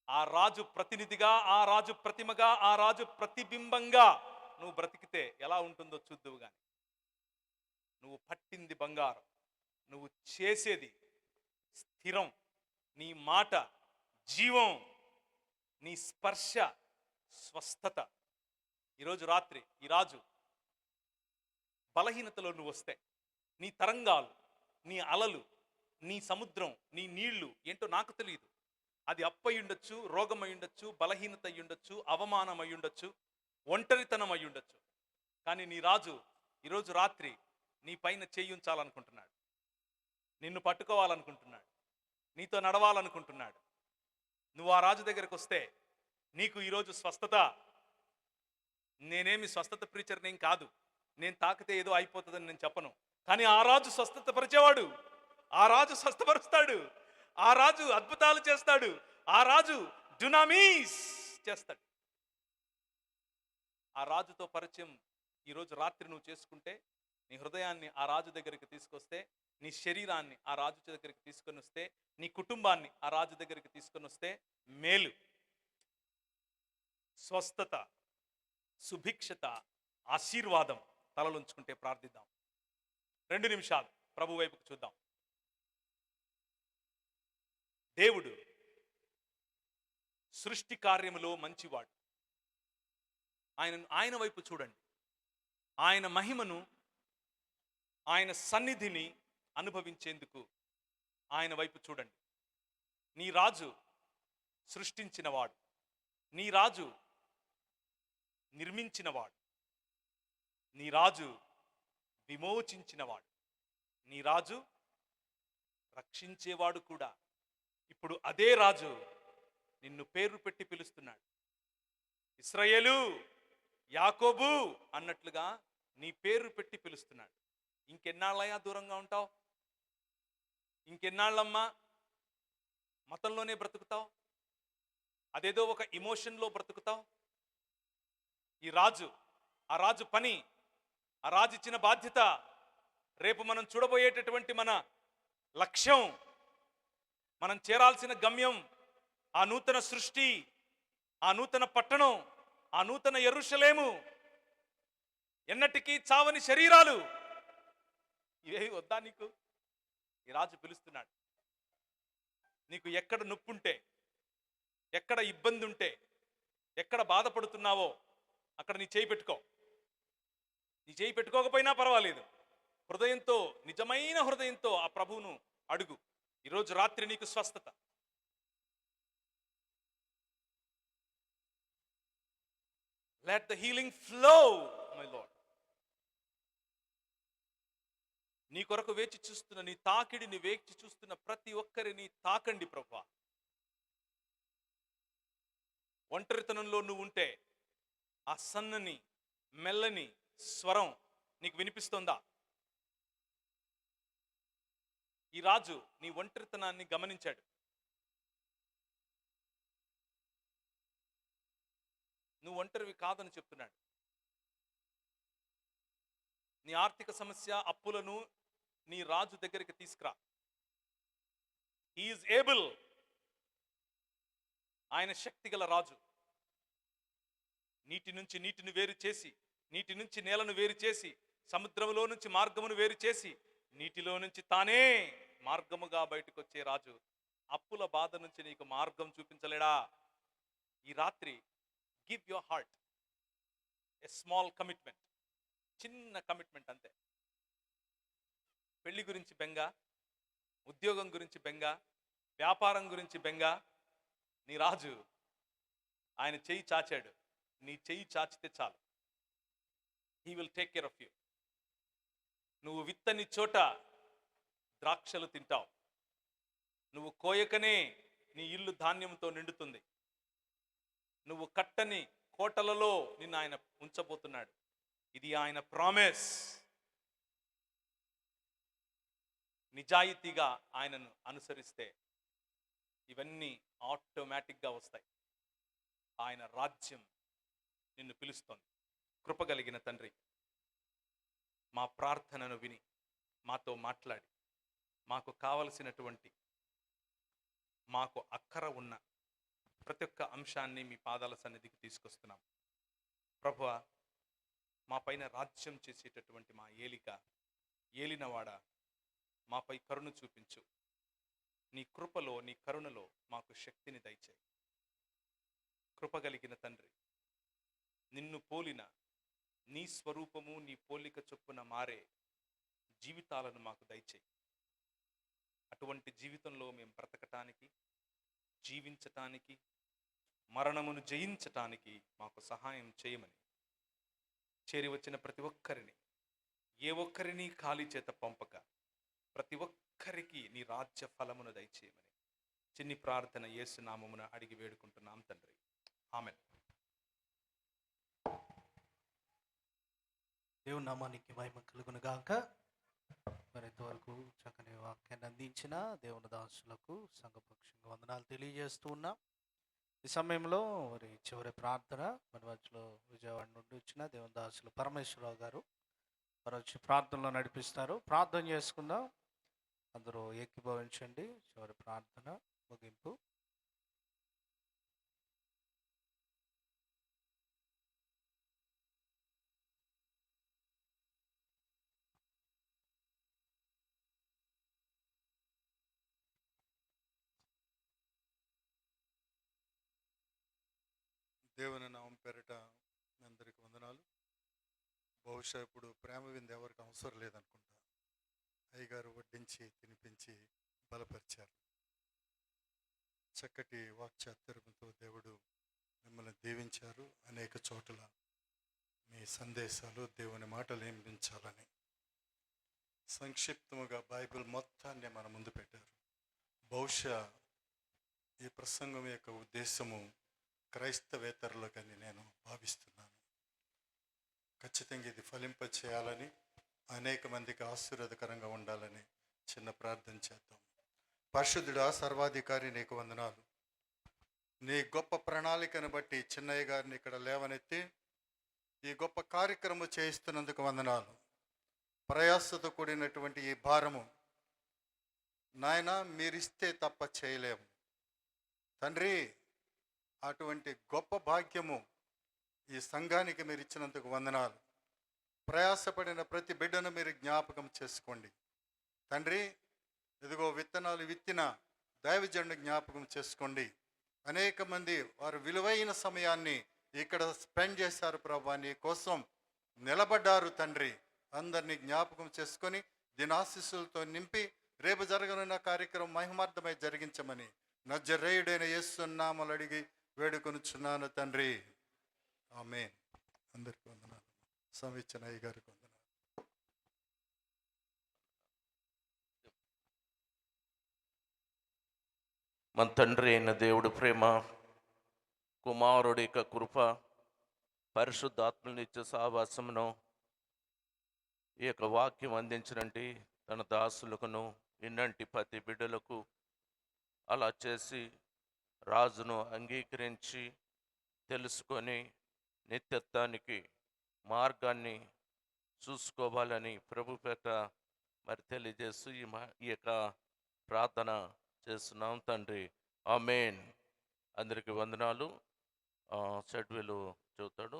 ఆ రాజు ప్రతినిధిగా, ఆ రాజు ప్రతిమగా, ఆ రాజు ప్రతిబింబంగా నువ్వు బ్రతికితే ఎలా ఉంటుందో చూద్దువు గాని. నువ్వు పట్టింది బంగారం, నువ్వు చేసేది స్థిరం, నీ మాట జీవం, నీ స్పర్శ స్వస్థత. ఈరోజు రాత్రి ఈ రాజు బలహీనతలో నువ్వు వస్తే, నీ తరంగాలు, నీ అలలు, నీ సముద్రం, నీ నీళ్లు ఏంటో నాకు తెలియదు, అది అప్పై ఉండొచ్చు, రోగం అయి ఉండొచ్చు, బలహీనత అయి ఉండొచ్చు, అవమానం అయి ఉండొచ్చు, ఒంటరితనం అయి ఉండొచ్చు. కానీ నీ రాజు ఈరోజు రాత్రి నీ పైన చెయ్యి ఉంచాలనుకుంటున్నాడు, నిన్ను పట్టుకోవాలనుకుంటున్నాడు, నీతో నడవాలనుకుంటున్నాడు. నువ్వు ఆ రాజు దగ్గరకు వస్తే నీకు ఈరోజు స్వస్థత. నేనేమి స్వస్థత ప్రీచర్నేం కాదు, నేను తాకితే ఏదో అయిపోతుందని నేను చెప్పను. కానీ ఆ రాజు స్వస్థత పరిచేవాడు, ఆ రాజు స్వస్థపరుస్తాడు, ఆ రాజు అద్భుతాలు చేస్తాడు, ఆ రాజు డునామీస్ చేస్తాడు. ఆ రాజుతో పరిచయం ఈరోజు రాత్రి నువ్వు చేసుకుంటే, నీ హృదయాన్ని ఆ రాజు దగ్గరికి తీసుకొస్తే, నీ శరీరాన్ని ఆ రాజు దగ్గరికి తీసుకొని వస్తే, నీ కుటుంబాన్ని ఆ రాజు దగ్గరికి తీసుకొని వస్తే మేలు, స్వస్థత, సుభిక్షత, ఆశీర్వాదం. తలలుంచుకుంటే ప్రార్థిద్దాం. 2 నిమిషాలు ప్రభు వైపుకు చూద్దాం. దేవుడు సృష్టి కార్యములో మంచివాడు. ఆయన వైపు చూడండి. ఆయన మహిమను, ఆయన సన్నిధిని అనుభవించేందుకు ఆయన వైపు చూడండి. నీ రాజు సృష్టించినవాడు, నీ రాజు నిర్మించినవాడు, నీ రాజు విమోచించినవాడు, నీ రాజు రక్షించేవాడు కూడా. ఇప్పుడు అదే రాజు నిన్ను పేరు పెట్టి పిలుస్తున్నాడు. ఇశ్రాయేలు, యాకోబు అన్నట్లుగా నీ పేరు పెట్టి పిలుస్తున్నాడు. ఇంకెన్నాళ్ళయ్యా దూరంగా ఉంటావు? ఇంకెన్నాళ్ళమ్మా మతంలోనే బ్రతుకుతావు? అదేదో ఒక ఇమోషన్లో బ్రతుకుతావు? ఈ రాజు, ఆ రాజు పని, ఆ రాజు ఇచ్చిన బాధ్యత, రేపు మనం చూడబోయేటటువంటి మన లక్ష్యం, మనం చేరాల్సిన గమ్యం, ఆ నూతన సృష్టి, ఆ నూతన పట్టణం, ఆ నూతన యెరూషలేము, ఎన్నటికీ చావని శరీరాలు, ఇవేవి వద్దా నీకు? ఈ రాజు పిలుస్తున్నాడు. నీకు ఎక్కడ నొప్పుంటే, ఎక్కడ ఇబ్బంది ఉంటే, ఎక్కడ బాధపడుతున్నావో అక్కడ నీ చేయి పెట్టుకో. నీ చేయి పెట్టుకోకపోయినా పర్వాలేదు, హృదయంతో, నిజమైన హృదయంతో ఆ ప్రభువును అడుగు. ఈరోజు రాత్రి నీకు స్వస్థత. Let the healing flow, my Lord. నీ కొరకు వేచి చూస్తున్న, నీ తాకిడిని వేచి చూస్తున్న ప్రతి ఒక్కరిని తాకండి ప్రభువా. ఒంటరితనంలో నువ్వు ఉంటే ఆ సన్నని మెల్లని స్వరం నీకు వినిపిస్తోందా? ఈ రాజు నీ ఒంటరితనాన్ని గమనించాడు. నువ్వు ఒంటరివి కాదని చెప్తున్నాడు. నీ ఆర్థిక సమస్య, అప్పులను నీ రాజు దగ్గరికి తీసుకురా. He is able. ఆయన శక్తిగల రాజు. నీటి నుంచి నీటిని వేరు చేసి, నీటి నుంచి నేలను వేరు చేసి, సముద్రంలో నుంచి మార్గమును వేరు చేసి, నీటిలో నుంచి తానే మార్గముగా బయటకు వచ్చే రాజు అప్పుల బాధ నుంచి నీకు మార్గం చూపించలేడా? ఈ రాత్రి give your heart a small commitment, చిన్న కమిట్మెంట్ అంతే. పెళ్లి గురించి బెంగ, ఉద్యోగం గురించి బెంగ, వ్యాపారం గురించి బెంగ, నీ రాజు ఆయన చెయ్యి చాచాడు. నీ చెయ్యి చాచితే చాలు, he will take care of you. నువ్వు విత్తని చోట ద్రాక్షలు తింటావు. నువ్వు కోయకనే నీ ఇల్లు ధాన్యంతో నిండుతుంది. నువ్వు కట్టని కోటలలో నిన్ను ఆయన ఉంచబోతున్నాడు. ఇది ఆయన ప్రామిస్. నిజాయితీగా ఆయనను అనుసరిస్తే ఇవన్నీ ఆటోమేటిక్గా వస్తాయి. ఆయన రాజ్యం నిన్ను పిలుస్తోంది. కృపగలిగిన తండ్రి, మా ప్రార్థనను విని మాతో మాట్లాడి, మాకు కావలసినటువంటి, మాకు అక్కర ఉన్న ప్రతి ఒక్క అంశాన్ని మీ పాదాల సన్నిధికి తీసుకొస్తున్నాం. ప్రభువా, మా పైన రాజ్యం చేసేటటువంటి మా ఏలినవాడ, మాపై కరుణ చూపించు. నీ కృపలో, నీ కరుణలో మాకు శక్తిని దయచేయి. కృపగలిగిన తండ్రి, నిన్ను పోలిన, నీ స్వరూపము నీ పోలిక చొప్పున మారే జీవితాలను మాకు దయచేయి. అటువంటి జీవితంలో మేము బ్రతకటానికి, జీవించటానికి, మరణమును జయించటానికి మాకు సహాయం చేయమని, చేరి వచ్చిన ప్రతి ఒక్కరిని, ఏ ఒక్కరిని ఖాళీ చేత పంపక ప్రతి ఒక్కరికి నీ రాజ్య ఫలమును దయచేయమని చిన్ని ప్రార్థన యేసు నామమున అడిగి వేడుకుంటున్నాం తండ్రి. ఆమేన్. దేవుని నామానికి మహిమ కలుగును గాక. మరి ఇంతవరకు చక్కని వాక్యాన్ని అందించిన దేవుని దాసులకు సంఘపక్షంగా వందనాలు తెలియజేస్తూ ఉన్నాం. ఈ సమయంలో మరి చివరి ప్రార్థన మన మధ్యలో విజయవాడ నుండి వచ్చిన దేవుని దాసులు పరమేశ్వరరావు గారు మరి వచ్చి ప్రార్థనలో నడిపిస్తారు. ప్రార్థన చేసుకుందాం. అందరూ ఏకీభవించండి. చివరి ప్రార్థన ముగింపు. దేవుని నామం పేరిట మీ అందరికీ వందనాలు. బహుశా ఇప్పుడు ప్రేమ విందు ఎవరికి అవసరం లేదనుకుంటా. అయ్యగారు వడ్డించి తినిపించి బలపరిచారు. చక్కటి వాక్చాతుర్యంతో దేవుడు మిమ్మల్ని దీవించారు. అనేక చోట్ల మీ సందేశాలు దేవుని మాటలు వినిపించాలని సంక్షిప్తముగా బైబిల్ మొత్తాన్ని మన ముందు పెట్టారు. బహుశా ఈ ప్రసంగం యొక్క ఉద్దేశము క్రైస్తవేతరులకని నేను భావిస్తున్నాను. ఖచ్చితంగా ఇది ఫలింప చేయాలని, అనేక మందికి ఆశీర్వాదకరంగా ఉండాలని చిన్న ప్రార్థన చేద్దాం. పరిశుద్ధుడా, సర్వాధికారి, నీకు వందనాలు. నీ గొప్ప ప్రణాళికను బట్టి చిన్నయ్య గారిని ఇక్కడ లేవనెత్తి ఈ గొప్ప కార్యక్రమం చేయిస్తున్నందుకు వందనాలు. ప్రయాసతో కూడినటువంటి ఈ భారము నాయన మీరిస్తే తప్ప చేయలేము తండ్రి. అటువంటి గొప్ప భాగ్యము ఈ సంఘానికి మీరు ఇచ్చినందుకు వందనాలు. ప్రయాసపడిన ప్రతి బిడ్డను మీరు జ్ఞాపకం చేసుకోండి తండ్రి. ఇదిగో విత్తనాలు విత్తిన దైవజనుడు జ్ఞాపకం చేసుకోండి. అనేక మంది వారు విలువైన సమయాన్ని ఇక్కడ స్పెండ్ చేశారు ప్రభా, నీ కోసం నిలబడ్డారు తండ్రి. అందరినీ జ్ఞాపకం చేసుకొని దీని ఆశీస్సులతో నింపి రేపు జరగనున్న కార్యక్రమం మహిమార్థమై జరిగించమని నజరేయుడైన యేసు నామములో అడిగి వేడుకొనుచున్నాను తండ్రి. ఆమేన్. అందరికీ వందనాలు. సంవిచ్చన అయ్య గారికి వందనాలు. మన తండ్రి అయిన దేవుడు ప్రేమ, కుమారుడి యొక్క కృప, పరిశుద్ధాత్మనిత్య సహవాసమును ఈ యొక్క వాక్యం అందించినంటి తన దాసులకును ఇన్నంటి ప్రతి బిడ్డలకు అలా చేసి రాజును అంగీకరించి తెలుసుకొని నిత్యత్వానికి మార్గాన్ని చూసుకోవాలని ప్రభు పేట మరి తెలియజేస్తూ ఈ యొక్క ప్రార్థన చేస్తున్నాం తండ్రి. ఆమేన్. అందరికీ వందనాలు. షడ్విలు చెబుతాడు.